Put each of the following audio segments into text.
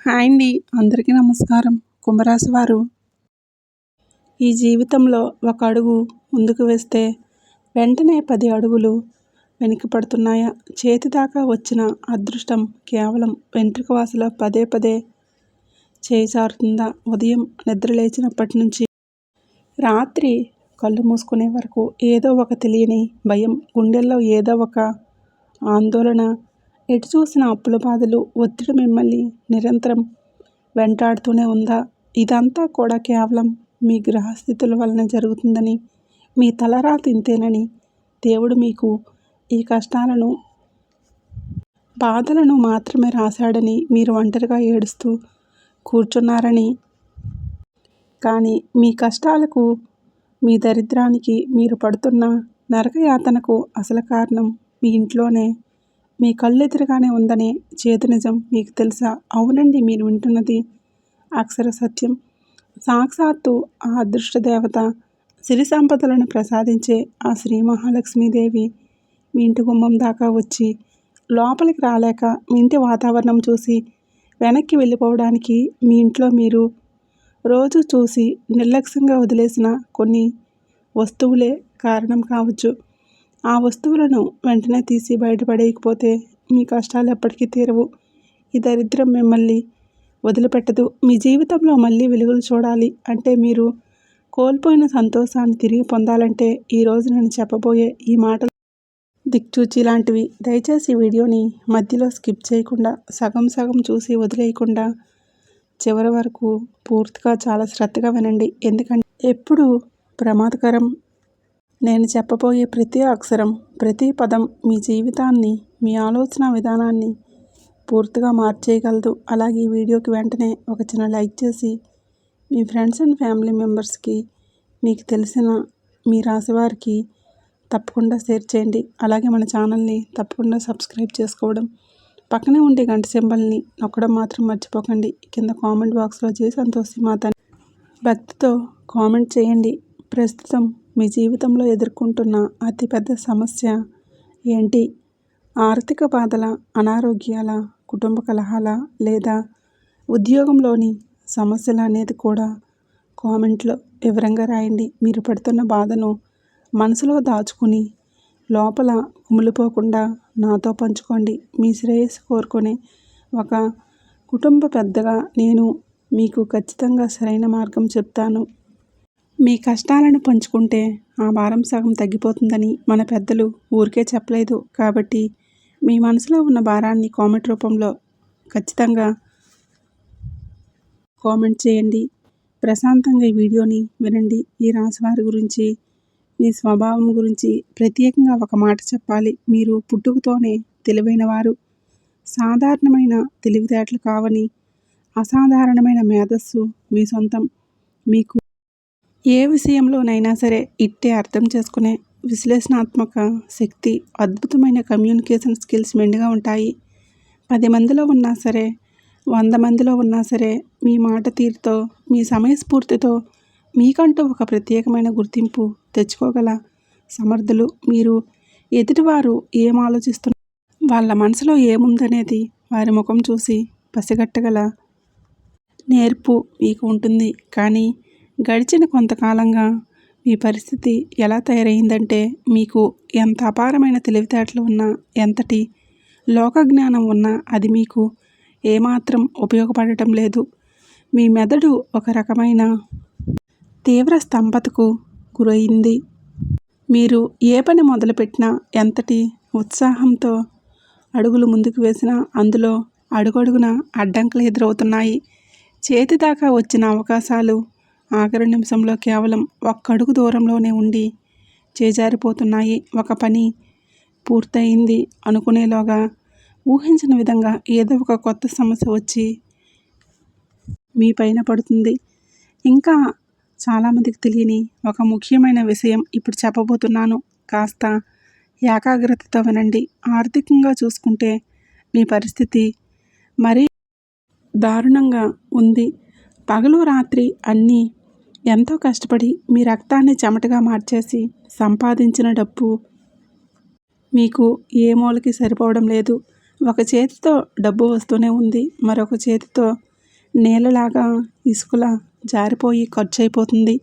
Hi అండి. అందరికీ నమస్కారం. కుంభరాశి వారు ఈ జీవితంలో ఒక అడుగు ముందుకు వేస్తే వెంటనే 10 అడుగులు వెనక్కి పడుతున్నాయా? చేతి దాకా వచ్చిన అదృష్టం కేవలం వెంట్రుక వాసులో పదే పదే చేయి జారుతుందా? ఉదయం నిద్ర లేచినప్పటి నుంచి రాత్రి కళ్ళు మూసుకునే వరకు ఏదో ఒక తెలియని భయం, గుండెల్లో ఏదో ఒక ఆందోళన, ఎటు చూసిన అప్పుల బాధలు, ఒత్తిడి మిమ్మల్ని నిరంతరం వెంటాడుతూనే ఉందా? ఇదంతా కూడా కేవలం మీ గ్రహస్థితుల వలన జరుగుతుందని, మీ తలరాత ఇంతేనని, దేవుడు మీకు ఈ కష్టాలను, బాధలను మాత్రమే రాశాడని, మీరు ఒంటరిగా ఏడుస్తూ కూర్చున్నారని, కానీ మీ కష్టాలకు, మీ దరిద్రానికి, మీరు పడుతున్న నరకయాతనకు అసలు కారణం మీ ఇంట్లోనే, మీ కళ్ళెదురుగానే ఉందనే చేదు నిజం మీకు తెలుసా? అవునండి, మీరు వింటున్నది అక్షర సత్యం. సాక్షాత్తు ఆ అదృష్ట దేవత, సిరి సంపదలను ప్రసాదించే ఆ శ్రీ మహాలక్ష్మీదేవి మీ ఇంటి గుమ్మం దాకా వచ్చి లోపలికి రాలేక మీ ఇంటి వాతావరణం చూసి వెనక్కి వెళ్ళిపోవడానికి మీ ఇంట్లో మీరు రోజు చూసి నిర్లక్ష్యంగా వదిలేసిన కొన్ని వస్తువులే కారణం కావచ్చు. ఆ వస్తువులను వెంటనే తీసి బయటపడేయకపోతే మీ కష్టాలు ఎప్పటికీ తీరవు. ఈ దరిద్రం మిమ్మల్ని వదిలిపెట్టదు. మీ జీవితంలో మళ్ళీ వెలుగులు చూడాలి అంటే, మీరు కోల్పోయిన సంతోషాన్ని తిరిగి పొందాలంటే ఈరోజు నేను చెప్పబోయే ఈ మాటలు దిక్చూచి లాంటివి. దయచేసి వీడియోని మధ్యలో స్కిప్ చేయకుండా, సగం సగం చూసి వదిలేయకుండా చివరి వరకు పూర్తిగా చాలా శ్రద్ధగా వినండి. ఎందుకంటే ఎప్పుడు ప్రమాదకరం. నేను చెప్పబోయే ప్రతి అక్షరం, ప్రతి పదం మీ జీవితాన్ని, మీ ఆలోచన విధానాన్ని పూర్తిగా మార్చేయగలదు. అలాగే ఈ వీడియోకి వెంటనే ఒక చిన్న లైక్ చేసి మీ ఫ్రెండ్స్ అండ్ ఫ్యామిలీ మెంబర్స్కి, మీకు తెలిసిన మీ రాశి వారికి తప్పకుండా షేర్ చేయండి. అలాగే మన ఛానల్ని తప్పకుండా సబ్స్క్రైబ్ చేసుకోవడం, పక్కనే ఉండే గంట సింబల్ని నొక్కడం మాత్రం మర్చిపోకండి. కింద కామెంట్ బాక్స్లో జై సంతోషి మాత భక్తితో కామెంట్ చేయండి. ప్రస్తుతం మీ జీవితంలో ఎదుర్కొంటున్న అతిపెద్ద సమస్య ఏంటి? ఆర్థిక బాధల, అనారోగ్యాల, కుటుంబ కలహాల, లేదా ఉద్యోగంలోని సమస్యలు అనేది కూడా కామెంట్లో వివరంగా రాయండి. మీరు పడుతున్న బాధను మనసులో దాచుకుని లోపల కుమిలిపోకుండా నాతో పంచుకోండి. మీ శ్రేయస్సు కోరుకునే ఒక కుటుంబ పెద్దగా నేను మీకు ఖచ్చితంగా సరైన మార్గం చెప్తాను. మీ కష్టాలను పంచుకుంటే ఆ భారం సగం తగ్గిపోతుందని మన పెద్దలు ఊరికే చెప్పలేదు. కాబట్టి మీ మనసులో ఉన్న భారాన్ని కామెంట్ రూపంలో ఖచ్చితంగా కామెంట్ చేయండి. ప్రశాంతంగా ఈ వీడియోని వినండి. ఈ రాశివారి గురించి, మీ స్వభావం గురించి ప్రత్యేకంగా ఒక మాట చెప్పాలి. మీరు పుట్టుకతోనే తెలివైన వారు. సాధారణమైన తెలివితేటలు కావని, అసాధారణమైన మేధస్సు మీ సొంతం. మీకు ఏ విషయంలోనైనా సరే ఇట్టే అర్థం చేసుకునే విశ్లేషణాత్మక శక్తి, అద్భుతమైన కమ్యూనికేషన్ స్కిల్స్ మెండుగా ఉంటాయి. 10 మందిలో ఉన్నా సరే, 100 మందిలో ఉన్నా సరే, మీ మాట తీరుతో, మీ సమయస్ఫూర్తితో మీకంటూ ఒక ప్రత్యేకమైన గుర్తింపు తెచ్చుకోగల సమర్థులు మీరు. ఎదుటివారు ఏం ఆలోచిస్తున్నారు, వాళ్ళ మనసులో ఏముందనేది వారి ముఖం చూసి పసిగట్టగల నేర్పు మీకు ఉంటుంది. కానీ గడిచిన కొంతకాలంగా మీ పరిస్థితి ఎలా తయారైందంటే, మీకు ఎంత అపారమైన తెలివితేటలు ఉన్నా, ఎంతటి లోకజ్ఞానం ఉన్నా అది మీకు ఏమాత్రం ఉపయోగపడటం లేదు. మీ మెదడు ఒక రకమైన తీవ్ర స్తంభతకు గురైంది. మీరు ఏ పని మొదలుపెట్టినా, ఎంతటి ఉత్సాహంతో అడుగులు ముందుకు వేసినా అందులో అడుగడుగున అడ్డంకులు ఎదురవుతున్నాయి. చేతి దాకా వచ్చిన అవకాశాలు ఆఖరి నిమిషంలో కేవలం ఒక్క అడుగు దూరంలోనే ఉండి చేజారిపోతున్నాయి. ఒక పని పూర్తయింది అనుకునేలోగా ఊహించిన విధంగా ఏదో ఒక కొత్త సమస్య వచ్చి మీ పైన పడుతుంది. ఇంకా చాలామందికి తెలియని ఒక ముఖ్యమైన విషయం ఇప్పుడు చెప్పబోతున్నాను. కాస్త ఏకాగ్రతతో వినండి. ఆర్థికంగా చూసుకుంటే మీ పరిస్థితి మరీ దారుణంగా ఉంది. పగలు రాత్రి అన్నీ ఎంతో కష్టపడి మీ రక్తాన్ని చెమటగా మార్చేసి సంపాదించిన డబ్బు మీకు ఏ మూలకి సరిపోవడం లేదు. ఒక చేతితో డబ్బు వస్తూనే ఉంది, మరొక చేతితో నేలలాగా ఇసుకలా జారిపోయి ఖర్చయిపోతుంది.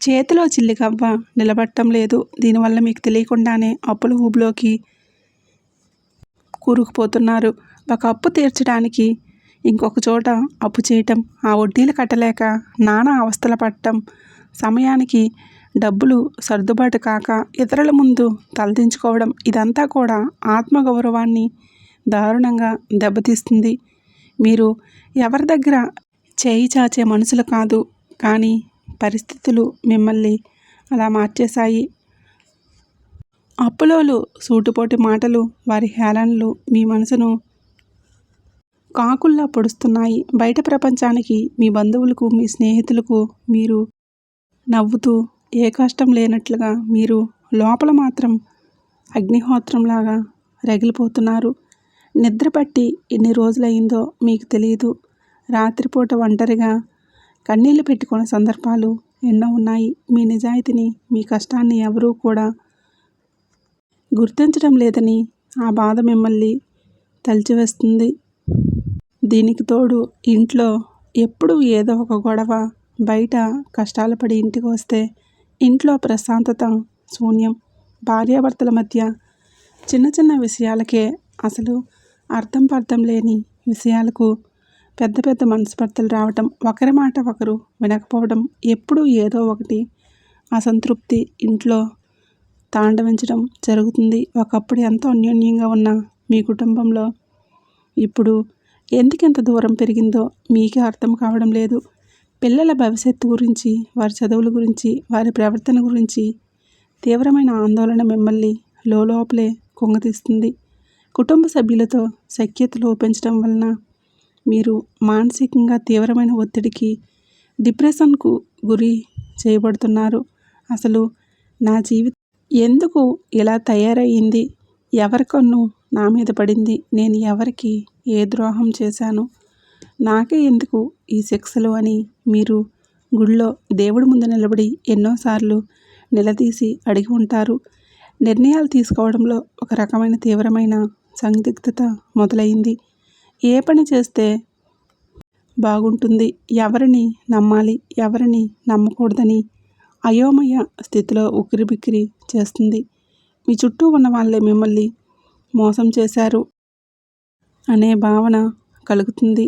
చేతిలో చిల్లిగవ్వ నిలబడటం లేదు. దీనివల్ల మీకు తెలియకుండానే అప్పుల ఊబిలోకి కూరుకుపోతున్నారు. ఒక అప్పు తీర్చడానికి ఇంకొక చోట అప్పు చేయటం, ఆ వడ్డీలు కట్టలేక నానా అవస్థలు పడటం, సమయానికి డబ్బులు సర్దుబాటు కాక ఇతరుల ముందు తలదించుకోవడం, ఇదంతా కూడా ఆత్మగౌరవాన్ని దారుణంగా దెబ్బతీస్తుంది. మీరు ఎవరి దగ్గర చేయి చాచే మనుషులు కాదు, కానీ పరిస్థితులు మిమ్మల్ని అలా మార్చేశాయి. అప్పులోలు సూటిపోటి మాటలు, వారి హేళనలు మీ మనసును కాకుల్లా పొడుస్తున్నాయి. బయట ప్రపంచానికి, మీ బంధువులకు, మీ స్నేహితులకు మీరు నవ్వుతూ ఏ కష్టం లేనట్లుగా, మీరు లోపల మాత్రం అగ్నిహోత్రంలాగా రగిలిపోతున్నారు. నిద్రపట్టి ఎన్ని రోజులైందో మీకు తెలియదు. రాత్రిపూట ఒంటరిగా కన్నీళ్లు పెట్టుకున్న సందర్భాలు ఎన్నో ఉన్నాయి. మీ నిజాయితీని, మీ కష్టాన్ని ఎవరూ కూడా గుర్తించడం లేదని ఆ బాధ మిమ్మల్ని తలిచివేస్తుంది. దీనికి తోడు ఇంట్లో ఎప్పుడూ ఏదో ఒక గొడవ, బయట కష్టాలు పడి ఇంటికి వస్తే ఇంట్లో ప్రశాంతత శూన్యం. భార్యాభర్తల మధ్య చిన్న చిన్న విషయాలకే, అసలు అర్థం పర్థం లేని విషయాలకు పెద్ద పెద్ద మనస్పర్ధలు రావటం, ఒకరి మాట ఒకరు వినకపోవడం, ఎప్పుడూ ఏదో ఒకటి అసంతృప్తి ఇంట్లో తాండవించడం జరుగుతుంది. ఒకప్పుడు ఎంతో అన్యోన్యంగా ఉన్న మీ కుటుంబంలో ఇప్పుడు ఎందుకింత దూరం పెరిగిందో మీకే అర్థం కావడం లేదు. పిల్లల భవిష్యత్తు గురించి, వారి చదువుల గురించి, వారి ప్రవర్తన గురించి తీవ్రమైన ఆందోళన మిమ్మల్ని లోపలే కుంగతీస్తుంది. కుటుంబ సభ్యులతో సఖ్యత లోపించడం వలన మీరు మానసికంగా తీవ్రమైన ఒత్తిడికి, డిప్రెషన్కు గురి చేయబడుతున్నారు. అసలు నా జీవితం ఎందుకు ఇలా తయారయ్యింది? ఎవరి కన్ను నా మీద పడింది? నేను ఎవరికి ఏ ద్రోహం చేశాను? నాకే ఎందుకు ఈ శిక్షలు అని మీరు గుడిలో దేవుడి ముందు నిలబడి ఎన్నోసార్లు నిలదీసి అడిగి ఉంటారు. నిర్ణయాలు తీసుకోవడంలో ఒక రకమైన తీవ్రమైన సందిగ్ధత మొదలైంది. ఏ పని చేస్తే బాగుంటుంది, ఎవరిని నమ్మాలి, ఎవరిని నమ్మకూడదని అయోమయ స్థితిలో ఉక్కిరిబిక్కిరి చేస్తుంది. మీ చుట్టూ ఉన్న వాళ్ళే మిమ్మల్ని మోసం చేశారు అనే భావన కలుగుతుంది.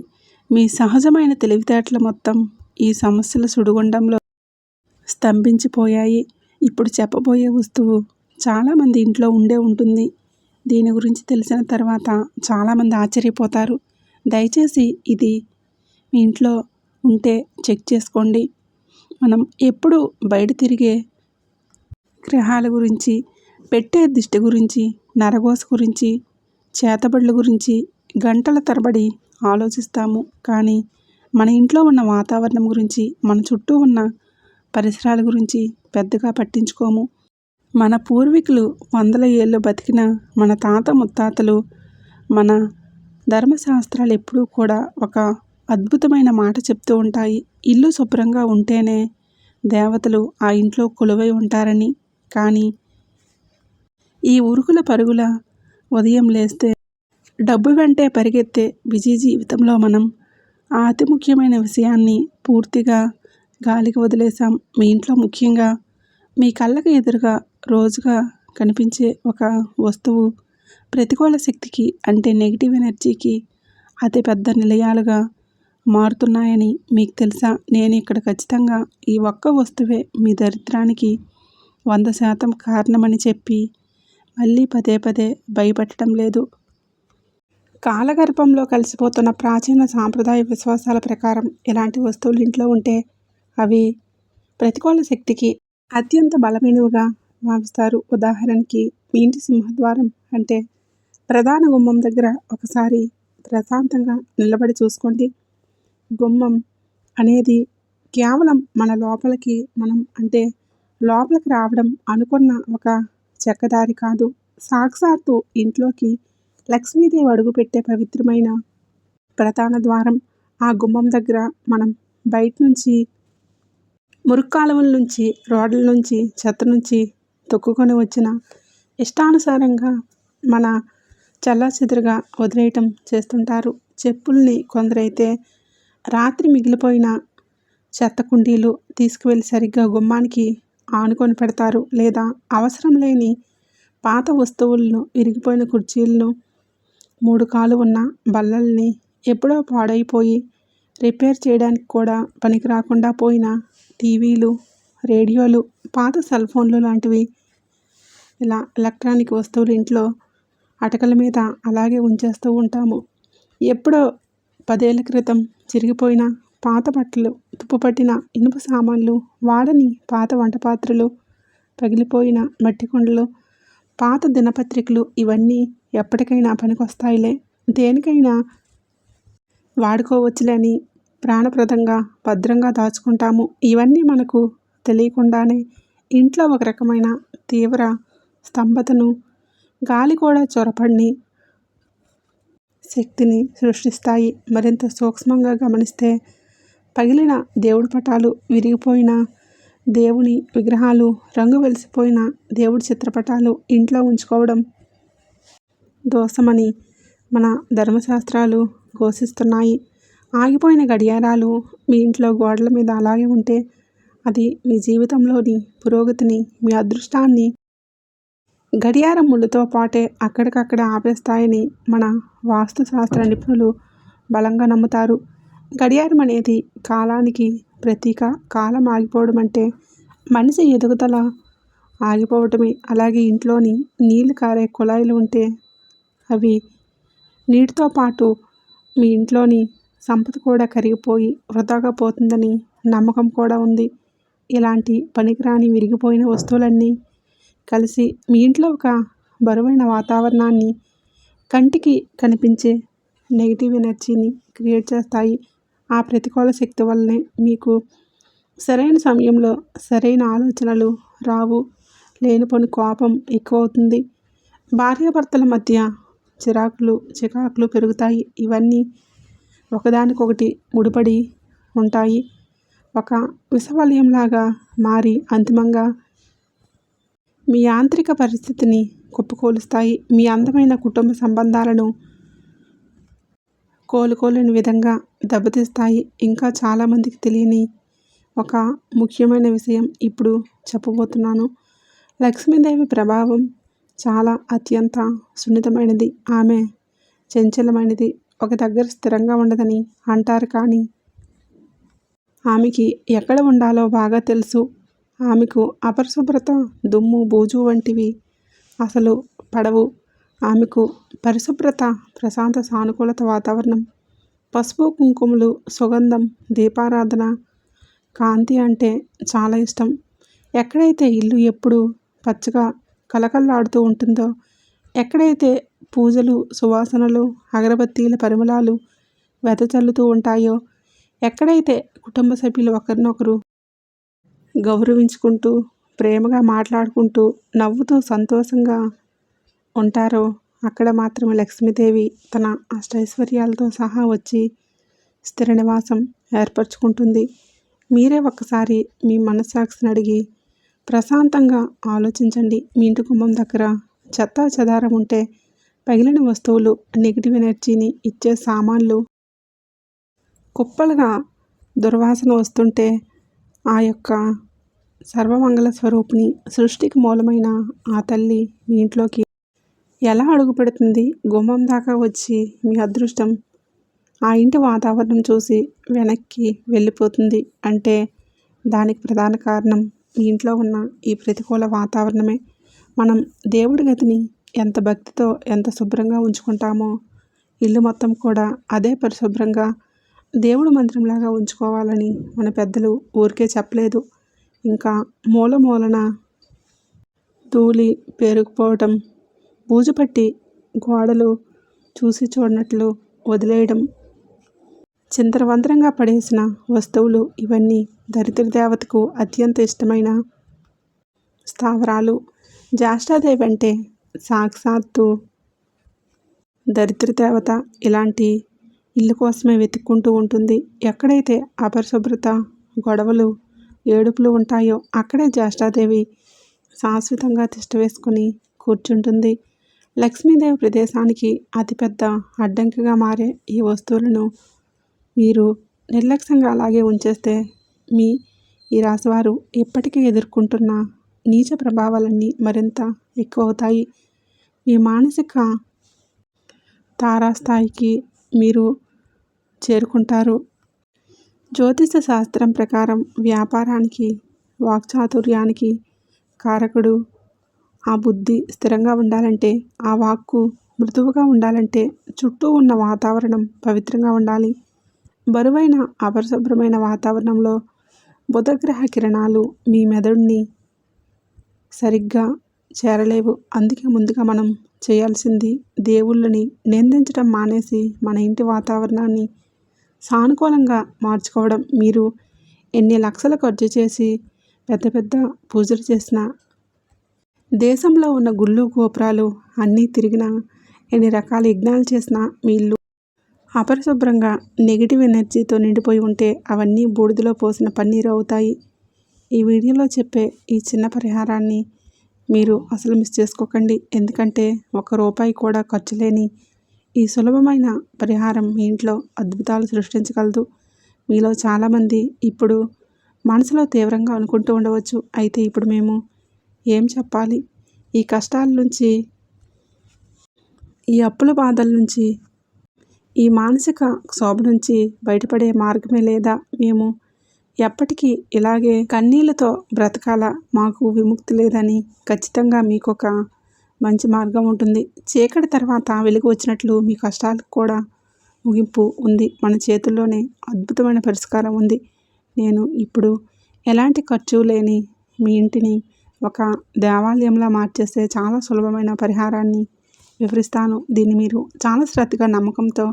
మీ సహజమైన తెలివితేటలు మొత్తం ఈ సమస్యల సుడిగుండంలో స్తంభించిపోయాయి. ఇప్పుడు చెప్పబోయే వస్తువు చాలామంది ఇంట్లో ఉండే ఉంటుంది. దీని గురించి తెలిసిన తర్వాత చాలామంది ఆశ్చర్యపోతారు. దయచేసి ఇది మీ ఇంట్లో ఉంటే చెక్ చేసుకోండి. మనం ఎప్పుడు బయట తిరిగే గ్రహాల గురించి, పెట్టే దిష్టి గురించి, నరఘోష గురించి, చేతబడుల గురించి గంటల తరబడి ఆలోచిస్తాము. కానీ మన ఇంట్లో ఉన్న వాతావరణం గురించి, మన చుట్టూ ఉన్న పరిసరాల గురించి పెద్దగా పట్టించుకోము. మన పూర్వీకులు వందల ఏళ్ళు బతికిన మన తాత ముత్తాతలు, మన ధర్మశాస్త్రాలు ఎప్పుడూ కూడా ఒక అద్భుతమైన మాట చెప్తూ ఉంటాయి. ఇల్లు శుభ్రంగా ఉంటేనే దేవతలు ఆ ఇంట్లో కొలువై ఉంటారని. కానీ ఈ ఉరుకుల పరుగుల ఉదయం లేస్తే డబ్బు వెంటే పరిగెత్తే బిజీ జీవితంలో మనం ఆ అతి ముఖ్యమైన విషయాన్ని పూర్తిగా గాలికి వదిలేసాం. మీ ఇంట్లో ముఖ్యంగా మీ కళ్ళకు ఎదురుగా రోజుగా కనిపించే ఒక వస్తువు ప్రతికూల శక్తికి, అంటే నెగిటివ్ ఎనర్జీకి అతి పెద్ద నిలయాలుగా మారుతున్నాయని మీకు తెలుసా? నేను ఇక్కడ ఖచ్చితంగా ఈ ఒక్క వస్తువే మీ దరిద్రానికి 100% కారణమని చెప్పి మళ్ళీ పదే పదే భయపెట్టడం లేదు. కాలగర్భంలో కలిసిపోతున్న ప్రాచీన సాంప్రదాయ విశ్వాసాల ప్రకారం ఇలాంటి వస్తువులు ఇంట్లో ఉంటే అవి ప్రతికూల శక్తికి అత్యంత బలమైనవిగా భావిస్తారు. ఉదాహరణకి మీ ఇంటి సింహద్వారం అంటే ప్రధాన గుమ్మం దగ్గర ఒకసారి ప్రశాంతంగా నిలబడి చూసుకోండి. గుమ్మం అనేది కేవలం మన లోపలికి, మనం అంటే లోపలికి రావడం అనుకున్న ఒక చెక్కదారి కాదు. సాక్షాత్తు ఇంట్లోకి లక్ష్మీదేవి అడుగుపెట్టే పవిత్రమైన ప్రధాన ద్వారం. ఆ గుమ్మం దగ్గర మనం బయట నుంచి, మురుక్కాలువల నుంచి, రోడ్ల నుంచి, చెత్త నుంచి తొక్కుకొని వచ్చిన ఇష్టానుసారంగా మన చల్లాచెదురుగా వదిలేయటం చేస్తుంటారు. చెప్పుల్ని కొందరైతే రాత్రి మిగిలిపోయిన చెత్త కుండీలు తీసుకువెళ్ళి సరిగ్గా గుమ్మానికి ఆనుకొని పెడతారు. లేదా అవసరం లేని పాత వస్తువులను, విరిగిపోయిన కుర్చీలను, 3 కాళ్ళు ఉన్న బల్లల్ని, ఎప్పుడో పాడైపోయి రిపేర్ చేయడానికి కూడా పనికి రాకుండా పోయిన టీవీలు, రేడియోలు, పాత సెల్ ఫోన్లు లాంటివి ఇలా ఎలక్ట్రానిక్ వస్తువులు ఇంట్లో అటకల మీద అలాగే ఉంచేస్తూ ఉంటాము. ఎప్పుడో 10 ఏళ్ల క్రితం చిరిగిపోయిన పాత బట్టలు, తుప్పుపట్టిన ఇనుప సామాన్లు, వాడని పాత వంట పాత్రలు, పగిలిపోయిన మట్టి కుండలు, పాత దినపత్రికలు ఇవన్నీ ఎప్పటికైనా పనికొస్తాయిలే, దేనికైనా వాడుకోవచ్చులే అని ప్రాణప్రదంగా భద్రంగా దాచుకుంటాము. ఇవన్నీ మనకు తెలియకుండానే ఇంట్లో ఒక రకమైన తీవ్ర స్తంభతను, గాలి కూడా చొరబడని శక్తిని సృష్టిస్తాయి. మరింత సూక్ష్మంగా గమనిస్తే పగిలిన దేవుడి పటాలు, విరిగిపోయిన దేవుని విగ్రహాలు, రంగు వెలిసిపోయిన దేవుడి చిత్రపటాలు ఇంట్లో ఉంచుకోవడం దోషమని మన ధర్మశాస్త్రాలు ఘోషిస్తున్నాయి. ఆగిపోయిన గడియారాలు మీ ఇంట్లో గోడల మీద అలాగే ఉంటే అది మీ జీవితంలోని పురోగతిని, మీ అదృష్టాన్ని గడియారం ముళ్ళుతో పాటే అక్కడికక్కడ ఆపేస్తాయని మన వాస్తుశాస్త్ర నిపుణులు బలంగా నమ్ముతారు. గడియారం అనేది కాలానికి ప్రతీక. కాలం ఆగిపోవడం అంటే మనిషి ఎదుగుదల ఆగిపోవటమే. అలాగే ఇంట్లోని నీళ్లు కారే కుళాయిలు ఉంటే అవి నీటితో పాటు మీ ఇంట్లోని సంపద కూడా కరిగిపోయి వృధాగా పోతుందని నమ్మకం కూడా ఉంది. ఇలాంటి పనికిరాని విరిగిపోయిన వస్తువులన్నీ కలిసి మీ ఇంట్లో ఒక బరువైన వాతావరణాన్ని, కంటికి కనిపించే నెగిటివ్ ఎనర్జీని క్రియేట్ చేస్తాయి. ఆ ప్రతికూల శక్తి వల్లనే మీకు సరైన సమయంలో సరైన ఆలోచనలు రావు, లేనిపోని కోపం ఎక్కువవుతుంది, భార్యాభర్తల మధ్య చికాకులు పెరుగుతాయి. ఇవన్నీ ఒకదానికొకటి ముడిపడి ఉంటాయి. ఒక విషవలయంలాగా మారి అంతిమంగా మీ యాంత్రిక పరిస్థితిని కుప్పకూలుస్తాయి. మీ అందమైన కుటుంబ సంబంధాలను కోలుకోలేని విధంగా దెబ్బతీస్తాయి. ఇంకా చాలామందికి తెలియని ఒక ముఖ్యమైన విషయం ఇప్పుడు చెప్పబోతున్నాను. లక్ష్మీదేవి ప్రభావం చాలా అత్యంత సున్నితమైనది. ఆమె చంచలమైనది. ఒక దగ్గర స్థిరంగా ఉండదని అంటారు, కానీ ఆమెకి ఎక్కడ ఉండాలో బాగా తెలుసు. ఆమెకు అపరిశుభ్రత, దుమ్ము, బూజు వంటివి అసలు పడవు. ఆమెకు పరిశుభ్రత, ప్రశాంత సానుకూలత వాతావరణం, పసుపు కుంకుమలు, సుగంధం, దీపారాధన, కాంతి అంటే చాలా ఇష్టం. ఎక్కడైతే ఇల్లు ఎప్పుడూ పచ్చగా కలకల్లాడుతూ ఉంటుందో, ఎక్కడైతే పూజలు, సువాసనలు, అగరబత్తీల పరిమళాలు వెదజల్లుతూ ఉంటాయో, ఎక్కడైతే కుటుంబ సభ్యులు ఒకరినొకరు గౌరవించుకుంటూ, ప్రేమగా మాట్లాడుకుంటూ, నవ్వుతూ సంతోషంగా ఉంటారో అక్కడ మాత్రమే లక్ష్మీదేవి తన అష్టైశ్వర్యాలతో సహా వచ్చి స్థిర నివాసం ఏర్పరచుకుంటుంది. మీరే ఒక్కసారి మీ మనస్సాక్షిని అడిగి ప్రశాంతంగా ఆలోచించండి. మీ ఇంటి గుమ్మం దగ్గర చెత్తా చెదారం ఉంటే, పగిలిన వస్తువులు, నెగిటివ్ ఎనర్జీని ఇచ్చే సామాన్లు కుప్పలుగా దుర్వాసన వస్తుంటే, ఆ యొక్క సర్వమంగళ స్వరూపిణి, సృష్టికి మూలమైన ఆ తల్లి మీ ఇంట్లోకి ఎలా అడుగు పెడుతుంది? గుమ్మం దాకా వచ్చి మీ అదృష్టం ఆ ఇంటి వాతావరణం చూసి వెనక్కి వెళ్ళిపోతుంది అంటే దానికి ప్రధాన కారణం మీ ఇంట్లో ఉన్న ఈ ప్రతికూల వాతావరణమే. మనం దేవుడి గదిని ఎంత భక్తితో, ఎంత శుభ్రంగా ఉంచుకుంటామో, ఇల్లు మొత్తం కూడా అదే పరిశుభ్రంగా దేవుడి మందిరంలాగా ఉంచుకోవాలని మన పెద్దలు ఊరికే చెప్పలేదు. ఇంకా మూలన ధూళి పేరుకుపోవటం, బూజుపట్టి గోడలు చూసి చూడనట్లు వదిలేయడం, చిందరవందరగా పడేసిన వస్తువులు, ఇవన్నీ దరిద్ర దేవతకు అత్యంత ఇష్టమైన స్థావరాలు. జ్యేష్ఠాదేవి అంటే సాక్షాత్తు దరిద్ర దేవత. ఇలాంటి ఇల్లు కోసమే వెతుక్కుంటూ ఉంటుంది. ఎక్కడైతే అపరిశుభ్రత, గొడవలు, ఏడుపులు ఉంటాయో అక్కడే జ్యేష్ఠాదేవి శాశ్వతంగా తిష్ట వేసుకుని కూర్చుంటుంది. లక్ష్మీదేవి ప్రదేశానికి అతిపెద్ద అడ్డంకిగా మారే ఈ వస్తువులను మీరు నిర్లక్ష్యంగా అలాగే ఉంచేస్తే మీ ఈ రాశివారు ఎప్పటికీ ఎదుర్కొంటున్న నీచ ప్రభావాలన్నీ మరింత ఎక్కువ అవుతాయి. మీ మానసిక తారాస్థాయికి మీరు చేరుకుంటారు. జ్యోతిష శాస్త్రం ప్రకారం వ్యాపారానికి, వాక్చాతుర్యానికి కారకుడు ఆ బుద్ధి స్థిరంగా ఉండాలంటే, ఆ వాక్కు మృదువుగా ఉండాలంటే చుట్టూ ఉన్న వాతావరణం పవిత్రంగా ఉండాలి. బరువైన అపరిశుభ్రమైన వాతావరణంలో బుధగ్రహ కిరణాలు మీ మెదడుని సరిగ్గా చేరలేవు. అందుకే ముందుగా మనం చేయాల్సింది దేవుళ్ళని నిందించడం మానేసి మన ఇంటి వాతావరణాన్ని సానుకూలంగా మార్చుకోవడం. మీరు ఎన్ని లక్షలు ఖర్చు చేసి పెద్ద పెద్ద పూజలు చేసినా, దేశంలో ఉన్న గుళ్ళు గోపురాలు అన్నీ తిరిగినా, ఎన్ని రకాల యజ్ఞాలు చేసినా మీ ఇల్లు అపరిశుభ్రంగా నెగిటివ్ ఎనర్జీతో నిండిపోయి ఉంటే అవన్నీ బూడిదలో పోసిన పన్నీరు అవుతాయి. ఈ వీడియోలో చెప్పే ఈ చిన్న పరిహారాన్ని మీరు అసలు మిస్ చేసుకోకండి. ఎందుకంటే ₹1 కూడా ఖర్చు లేని ఈ సులభమైన పరిహారం మీ ఇంట్లో అద్భుతాలు సృష్టించగలదు. మీలో చాలామంది ఇప్పుడు మనసులో తీవ్రంగా అనుకుంటూ ఉండవచ్చు, అయితే ఇప్పుడు మేము ఏం చెప్పాలి? ఈ కష్టాల నుంచి, ఈ అప్పుల బాధల నుంచి, ఈ మానసిక క్షోభ నుంచి బయటపడే మార్గమే లేదా? మేము ఎప్పటికీ ఇలాగే కన్నీళ్లతో బ్రతకాలా? మాకు విముక్తి లేదని ఖచ్చితంగా మీకొక మంచి మార్గం ఉంటుంది. చీకటి తర్వాత వెలుగు వచ్చినట్లు మీ కష్టాలకు కూడా ముగింపు ఉంది. మన చేతుల్లోనే అద్భుతమైన పరిష్కారం ఉంది. నేను ఇప్పుడు ఎలాంటి ఖర్చు లేని మీ ఇంటిని ఒక దేవాలయంలా మార్చేసే చాలా సులభమైన పరిహారాన్ని వివరిస్తాను. దీన్ని మీరు చాలా శ్రద్ధగా, నమ్మకంతో,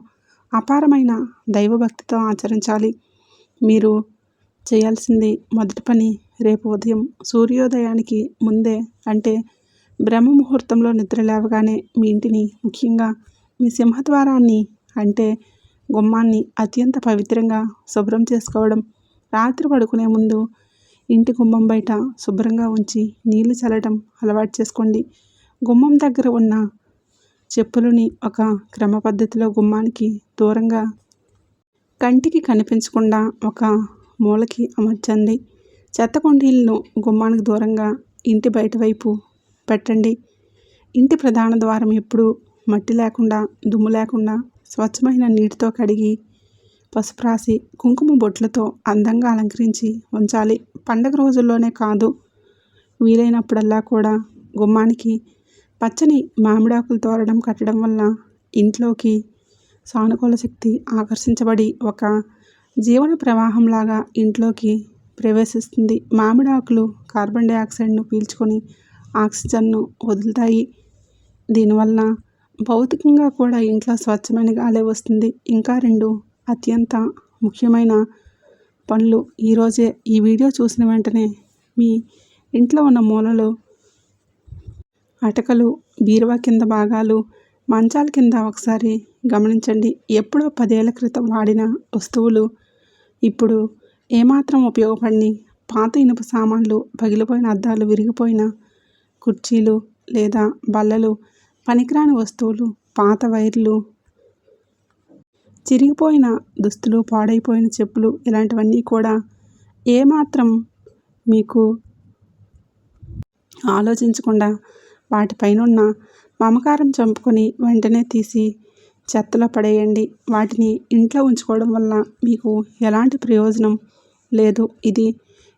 అపారమైన దైవభక్తితో ఆచరించాలి. మీరు చేయాల్సింది మొదటి పని, రేపు ఉదయం సూర్యోదయానికి ముందే అంటే బ్రహ్మ ముహూర్తంలో నిద్ర లేవగానే మీ ఇంటిని, ముఖ్యంగా మీ సింహద్వారాన్ని అంటే గుమ్మాన్ని అత్యంత పవిత్రంగా శుభ్రం చేసుకోవడం. రాత్రి పడుకునే ముందు ఇంటి గుమ్మం బయట శుభ్రంగా ఉంచి నీళ్లు చల్లడం అలవాటు చేసుకోండి. గుమ్మం దగ్గర ఉన్న చెప్పులని ఒక క్రమ పద్ధతిలో గుమ్మానికి దూరంగా, కంటికి కనిపించకుండా ఒక మూలకి అమర్చండి. చెత్త కుండీలను గుమ్మానికి దూరంగా ఇంటి బయట వైపు పెట్టండి. ఇంటి ప్రధాన ద్వారం ఎప్పుడూ మట్టి లేకుండా, దుమ్ము లేకుండా స్వచ్ఛమైన నీటితో కడిగి, పసుపు రాసి, కుంకుమ బొట్లతో అందంగా అలంకరించి ఉంచాలి. పండగ రోజుల్లోనే కాదు, వీలైనప్పుడల్లా కూడా గుమ్మానికి పచ్చని మామిడాకులు తోరణం కట్టడం వల్ల ఇంట్లోకి సానుకూల శక్తి ఆకర్షించబడి ఒక జీవన ప్రవాహంలాగా ఇంట్లోకి ప్రవేశిస్తుంది. మామిడాకులు కార్బన్ డైఆక్సైడ్ను పీల్చుకొని ఆక్సిజన్ను వదులుతాయి. దీనివల్ల భౌతికంగా కూడా ఇంట్లో స్వచ్ఛమైన గాలి వస్తుంది. ఇంకా 2 అత్యంత ముఖ్యమైన పనులు ఈరోజే ఈ వీడియో చూసిన వెంటనే మీ ఇంట్లో ఉన్న మూలలు, అటకలు, బీరువా కింద భాగాలు, మంచాల కింద ఒకసారి గమనించండి. ఎప్పుడో 10 ఏళ్ల క్రితం వాడిన వస్తువులు ఇప్పుడు ఏమాత్రం ఉపయోగపడని పాత ఇనుప సామాన్లు, పగిలిపోయిన అద్దాలు, విరిగిపోయిన కుర్చీలు లేదా బల్లలు, పనికిరాని వస్తువులు, పాత వైర్లు, చిరిగిపోయిన దుస్తులు, పాడైపోయిన చెప్పులు, ఇలాంటివన్నీ కూడా ఏమాత్రం మీకు ఆలోచించకుండా వాటిపైనున్న మమకారం చంపుకొని వెంటనే తీసి చెత్తలో పడేయండి. వాటిని ఇంట్లో ఉంచుకోవడం వల్ల మీకు ఎలాంటి ప్రయోజనం లేదు. ఇది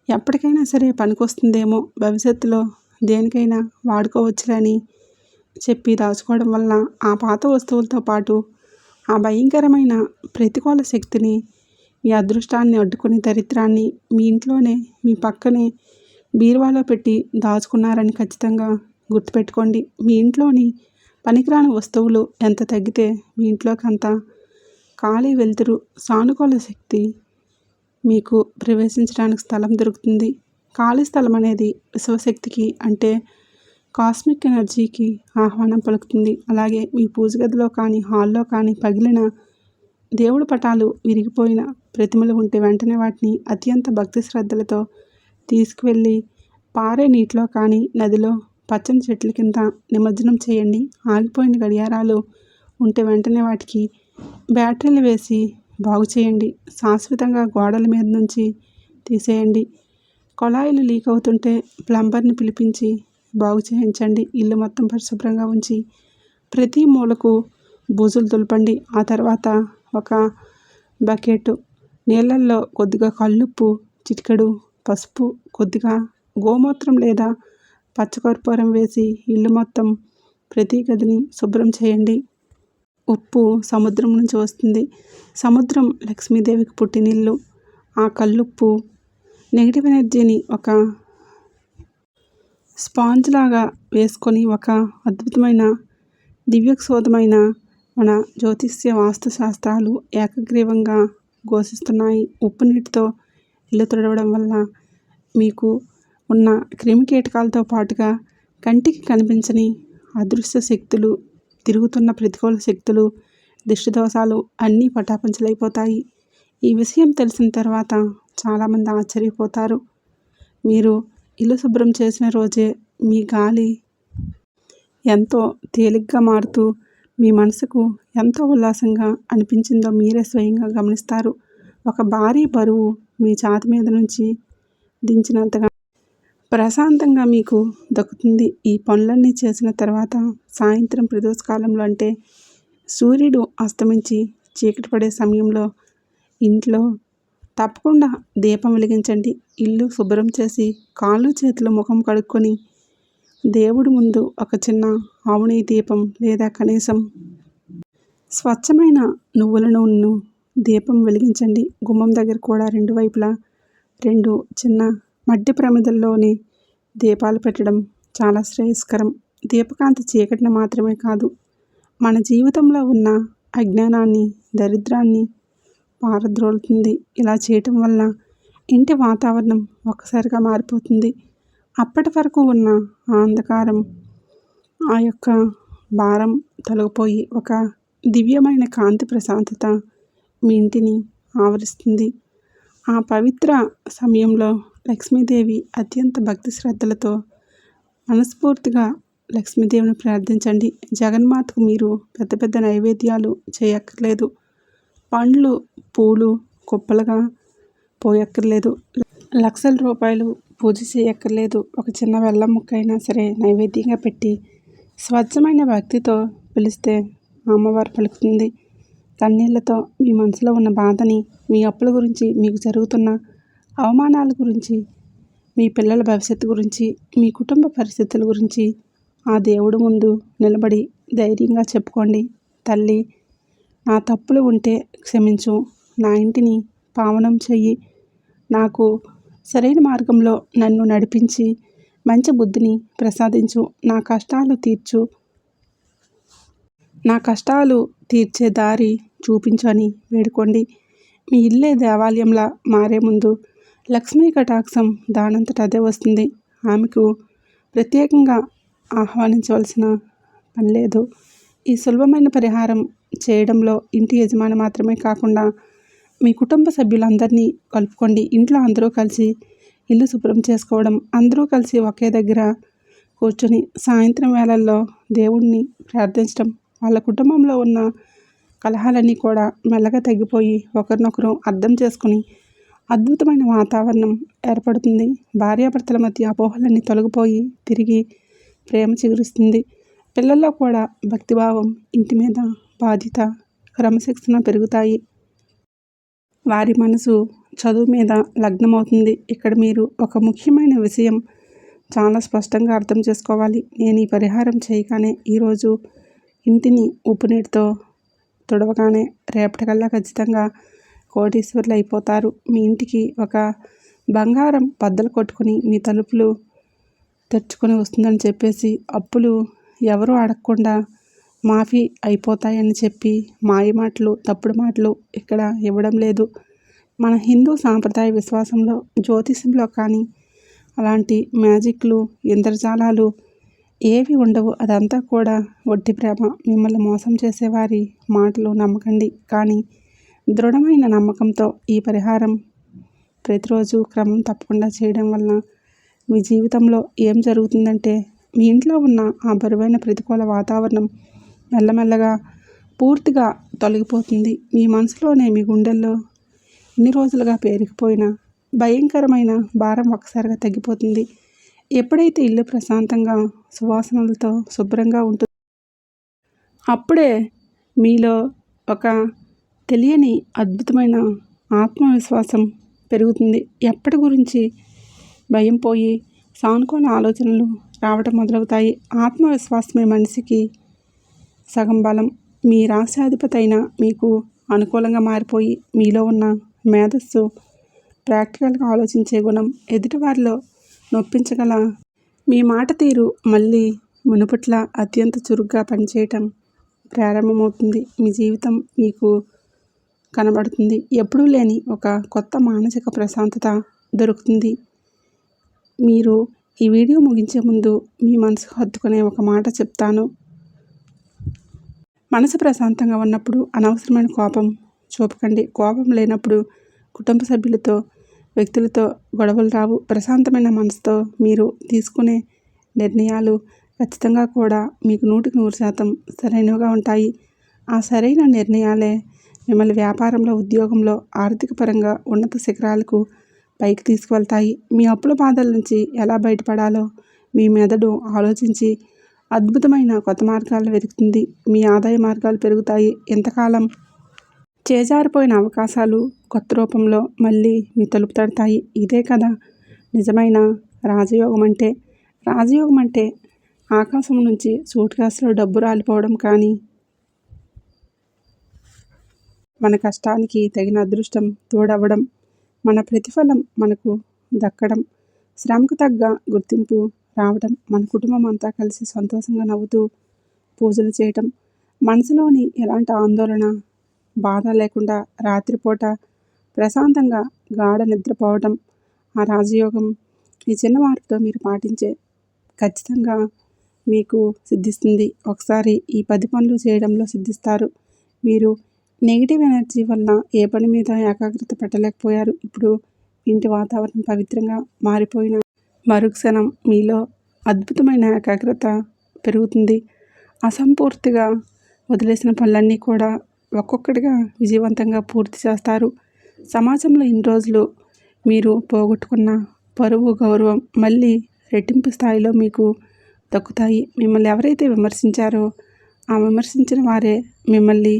ఎప్పటికైనా సరే పనికొస్తుందేమో, భవిష్యత్తులో దేనికైనా వాడుకోవచ్చులని చెప్పి దాచుకోవడం వల్ల ఆ పాత వస్తువులతో పాటు ఆ భయంకరమైన ప్రతికూల శక్తిని, ఈ అదృష్టాన్ని అడ్డుకుని దరిద్రాన్ని మీ ఇంట్లోనే, మీ పక్కనే బీరువాలో పెట్టి దాచుకున్నారని ఖచ్చితంగా గుర్తుపెట్టుకోండి. మీ ఇంట్లోని పనికిరాని వస్తువులు ఎంత తగ్గితే మీ ఇంట్లోకి అంత ఖాళీ, వెలుతురు, సానుకూల శక్తి మీకు ప్రవేశించడానికి స్థలం దొరుకుతుంది. ఖాళీ స్థలం అనేది విశ్వశక్తికి అంటే కాస్మిక్ ఎనర్జీకి ఆహ్వానం పలుకుతుంది. అలాగే మీ పూజ గదిలో కానీ, హాల్లో కానీ పగిలిన దేవుడి పటాలు, విరిగిపోయిన ప్రతిమలు ఉంటే వెంటనే వాటిని అత్యంత భక్తి శ్రద్ధలతో తీసుకువెళ్ళి పారే నీటిలో కానీ, నదిలో పచ్చని చెట్ల కింద నిమజ్జనం చేయండి. ఆగిపోయిన గడియారాలు ఉంటే వెంటనే వాటికి బ్యాటరీలు వేసి బాగు చేయండి. శాశ్వతంగా గోడల మీద నుంచి తీసేయండి. కొళాయిలు లీక్ అవుతుంటే ప్లంబర్ని పిలిపించి బాగు చేయించండి. ఇల్లు మొత్తం పరిశుభ్రంగా ఉంచి ప్రతి మూలకు బూజులు దులపండి. ఆ తర్వాత ఒక బకెట్ నీళ్ళల్లో కొద్దిగా కల్లుప్పు, చిటికెడు పసుపు, కొద్దిగా గోమూత్రం లేదా పచ్చకర్పూరం వేసి ఇల్లు మొత్తం ప్రతి గదిని శుభ్రం చేయండి. ఉప్పు సముద్రం నుంచి వస్తుంది. సముద్రం లక్ష్మీదేవికి పుట్టినిల్లు. ఆ కల్లుప్పు నెగిటివ్ ఎనర్జీని ఒక స్పాంజ్ లాగా వేసుకొని ఒక అద్భుతమైన దివ్యక్షోధమైన మన జ్యోతిష్య వాస్తుశాస్త్రాలు ఏకగ్రీవంగా ఘోషిస్తున్నాయి. ఉప్పు నీటితో ఇల్లు తుడవడం వల్ల మీకు ఉన్న క్రిమికీటకాలతో పాటుగా కంటికి కనిపించని అదృశ్య శక్తులు, తిరుగుతున్న ప్రతికూల శక్తులు, దిష్టి దోషాలు అన్నీ పటాపంచలైపోతాయి. ఈ విషయం తెలిసిన తర్వాత చాలామంది ఆశ్చర్యపోతారు. మీరు ఇల్లు శుభ్రం చేసిన రోజే మీ గాలి ఎంతో తేలిగ్గా మారుతూ మీ మనసుకు ఎంతో ఉల్లాసంగా అనిపించిందో మీరే స్వయంగా గమనిస్తారు. ఒక భారీ బరువు మీ ఛాతీ మీద నుంచి దించినంతగా ప్రశాంతంగా మీకు దక్కుతుంది. ఈ పనులన్నీ చేసిన తర్వాత సాయంత్రం ప్రదోషకాలంలో అంటే సూర్యుడు అస్తమించి చీకటి పడే సమయంలో ఇంట్లో తప్పకుండా దీపం వెలిగించండి. ఇల్లు శుభ్రం చేసి కాళ్ళు చేతులు ముఖం కడుక్కొని దేవుడి ముందు ఒక చిన్న ఆవు నెయ్యి దీపం లేదా కనీసం స్వచ్ఛమైన నువ్వుల నూనెను దీపం వెలిగించండి. గుమ్మం దగ్గర కూడా రెండు వైపులా 2 చిన్న మట్టి ప్రమిదల్లోని దీపాలు పెట్టడం చాలా శ్రేయస్కరం. దీపకాంతి చీకటిని మాత్రమే కాదు, మన జీవితంలో ఉన్న అజ్ఞానాన్ని, దరిద్రాన్ని పారద్రోలుతుంది. ఇలా చేయటం వల్ల ఇంటి వాతావరణం ఒక్కసారిగా మారిపోతుంది. అప్పటి వరకు ఉన్న ఆ అంధకారం, ఆ యొక్క భారం తొలగిపోయి ఒక దివ్యమైన కాంతి ప్రశాంతత మీ ఇంటిని ఆవరిస్తుంది. ఆ పవిత్ర సమయంలో లక్ష్మీదేవి అత్యంత భక్తి శ్రద్ధలతో మనస్ఫూర్తిగా లక్ష్మీదేవిని ప్రార్థించండి. జగన్మాతకు మీరు పెద్ద పెద్ద నైవేద్యాలు చేయక్కర్లేదు. పండ్లు, పూలు కుప్పలుగా పోయక్కర్లేదు. లక్షల రూపాయలు పూజ చేయక్కర్లేదు. ఒక చిన్న బెల్లం ముక్క అయినా సరే నైవేద్యంగా పెట్టి స్వచ్ఛమైన భక్తితో పిలిస్తే అమ్మవారు పలుకుతుంది. కన్నీళ్లతో మీ మనసులో ఉన్న బాధని, మీ అప్పుల గురించి, మీకు జరుగుతున్న అవమానాల గురించి, మీ పిల్లల భవిష్యత్తు గురించి, మీ కుటుంబ పరిస్థితుల గురించి ఆ దేవుడి ముందు నిలబడి ధైర్యంగా చెప్పుకోండి. తల్లి, నా తప్పులు ఉంటే క్షమించు. నా ఇంటిని పావనం చెయ్యి. నాకు సరైన మార్గంలో నన్ను నడిపించి మంచి బుద్ధిని ప్రసాదించు. నా కష్టాలు తీర్చే దారి చూపించు అని వేడుకోండి. మీ ఇల్లే దేవాలయంలా మారే ముందు లక్ష్మీ కటాక్షం దానంతట అదే వస్తుంది. ఆమెకు ప్రత్యేకంగా ఆహ్వానించవలసిన పని లేదు. ఈ సులభమైన పరిహారం చేయడంలో ఇంటి యజమాని మాత్రమే కాకుండా మీ కుటుంబ సభ్యులందరినీ కలుపుకోండి. ఇంట్లో అందరూ కలిసి ఇల్లు శుభ్రం చేసుకోవడం, అందరూ కలిసి ఒకే దగ్గర కూర్చొని సాయంత్రం వేళల్లో దేవుణ్ణి ప్రార్థించడం, వాళ్ళ కుటుంబంలో ఉన్న కలహాలన్నీ కూడా మెల్లగా తగ్గిపోయి ఒకరినొకరు అర్థం చేసుకుని అద్భుతమైన వాతావరణం ఏర్పడుతుంది. భార్యాభర్తల మధ్య అపోహలన్నీ తొలగిపోయి తిరిగి ప్రేమ చిగురిస్తుంది. పిల్లల్లో కూడా భక్తిభావం, ఇంటి మీద బాధ్యత, క్రమశిక్షణ పెరుగుతాయి. వారి మనసు చదువు మీద లగ్నమవుతుంది. ఇక్కడ మీరు ఒక ముఖ్యమైన విషయం చాలా స్పష్టంగా అర్థం చేసుకోవాలి. నేను ఈ పరిహారం చేయగానే, ఈరోజు ఇంటిని ఉప్పు నీటితో తుడవగానే రేపటికల్లా ఖచ్చితంగా కోటీశ్వరులు అయిపోతారు. మీ ఇంటికి ఒక బంగారం బద్దలు కొట్టుకుని మీ తలుపులు తెరుచుకొని వస్తుందని చెప్పేసి అప్పులు ఎవరూ అడగకుండా మాఫీ అయిపోతాయని చెప్పి మాయ మాటలు, తప్పుడు మాటలు ఇక్కడ ఇవ్వడం లేదు. మన హిందూ సాంప్రదాయ విశ్వాసంలో, జ్యోతిషంలో కానీ అలాంటి మ్యాజిక్లు, ఇంద్రజాలాలు ఏవి ఉండవు. అదంతా కూడా వడ్డీ ప్రేమ. మిమ్మల్ని మోసం చేసేవారి మాటలు నమ్మకండి. కానీ దృఢమైన నమ్మకంతో ఈ పరిహారం ప్రతిరోజు క్రమం తప్పకుండా చేయడం వలన మీ జీవితంలో ఏం జరుగుతుందంటే, మీ ఇంట్లో ఉన్న ఆ బరువైన ప్రతికూల వాతావరణం మెల్లమెల్లగా పూర్తిగా తొలగిపోతుంది. మీ మనసులోనే మీ గుండెల్లో ఇన్ని రోజులుగా పేరుకుపోయిన భయంకరమైన భారం ఒక్కసారిగా తగ్గిపోతుంది. ఎప్పుడైతే ఇల్లు ప్రశాంతంగా సువాసనలతో శుభ్రంగా ఉంటుందో అప్పుడే మీలో ఒక తెలియని అద్భుతమైన ఆత్మవిశ్వాసం పెరుగుతుంది. ఎప్పటి గురించి భయం పోయి సానుకూల ఆలోచనలు రావడం మొదలవుతాయి. ఆత్మవిశ్వాసమే మనిషికి సగం బలం. మీ రాశ్యాధిపతి అయిన మీకు అనుకూలంగా మారిపోయి మీలో ఉన్న మేధస్సు, ప్రాక్టికల్గా ఆలోచించే గుణం, ఎదుటివారిలో నొప్పించగల మీ మాట తీరు మళ్ళీ మునుపట్లా అత్యంత చురుగ్గా పనిచేయటం ప్రారంభమవుతుంది. మీ జీవితం మీకు కనబడుతుంది. ఎప్పుడూ లేని ఒక కొత్త మానసిక ప్రశాంతత దొరుకుతుంది. మీరు ఈ వీడియో ముగించే ముందు మీ మనసుకు హత్తుకునే ఒక మాట చెప్తాను. మనసు ప్రశాంతంగా ఉన్నప్పుడు అనవసరమైన కోపం చూపకండి. కోపం లేనప్పుడు కుటుంబ సభ్యులతో, వ్యక్తులతో గొడవలు రావు. ప్రశాంతమైన మనసుతో మీరు తీసుకునే నిర్ణయాలు ఖచ్చితంగా కూడా మీకు 100% సరైనవిగా ఉంటాయి. ఆ సరైన నిర్ణయాలే మిమ్మల్ని వ్యాపారంలో, ఉద్యోగంలో, ఆర్థిక పరంగా ఉన్నత శిఖరాలకు పైకి తీసుకువెళ్తాయి. మీ అప్పుల బాధల నుంచి ఎలా బయటపడాలో మీ మెదడు ఆలోచించి అద్భుతమైన కొత్త మార్గాలు వెతుకుతుంది. మీ ఆదాయ మార్గాలు పెరుగుతాయి. ఇంతకాలం చేజారిపోయిన అవకాశాలు కొత్త రూపంలో మళ్ళీ మీ తలుపు తడతాయి. ఇదే కదా నిజమైన రాజయోగం అంటే. రాజయోగం అంటే ఆకాశం నుంచి సూట్ కేసులో డబ్బు రాలిపోవడం కానీ, మన కష్టానికి తగిన అదృష్టం తోడవడం, మన ప్రతిఫలం మనకు దక్కడం, శ్రమకు తగ్గ గుర్తింపు రావడం, మన కుటుంబం అంతా కలిసి సంతోషంగా నవ్వుతూ పూజలు చేయటం, మనసులోని ఎలాంటి ఆందోళన, బాధ లేకుండా రాత్రిపూట ప్రశాంతంగా గాఢ నిద్రపోవటం ఆ రాజయోగం. ఈ చిన్న మార్పుతో మీరు పాటించే ఖచ్చితంగా మీకు సిద్ధిస్తుంది. ఒకసారి ఈ 10 పనులు చేయడంలో సిద్ధిస్తారు. మీరు నెగిటివ్ ఎనర్జీ వల్ల ఏ పని మీద ఏకాగ్రత పెట్టలేకపోయారు. ఇప్పుడు ఇంటి వాతావరణం పవిత్రంగా మారిపోయిన మరుక్షణం మీలో అద్భుతమైన ఏకాగ్రత పెరుగుతుంది. అసంపూర్తిగా వదిలేసిన పనులన్నీ కూడా ఒక్కొక్కటిగా విజయవంతంగా పూర్తి చేస్తారు. సమాజంలో ఇన్ని రోజులు మీరు పోగొట్టుకున్న పరువు, గౌరవం మళ్ళీ రెట్టింపు స్థాయిలో మీకు దక్కుతాయి. మిమ్మల్ని ఎవరైతే విమర్శించారో ఆ విమర్శించిన వారే మిమ్మల్ని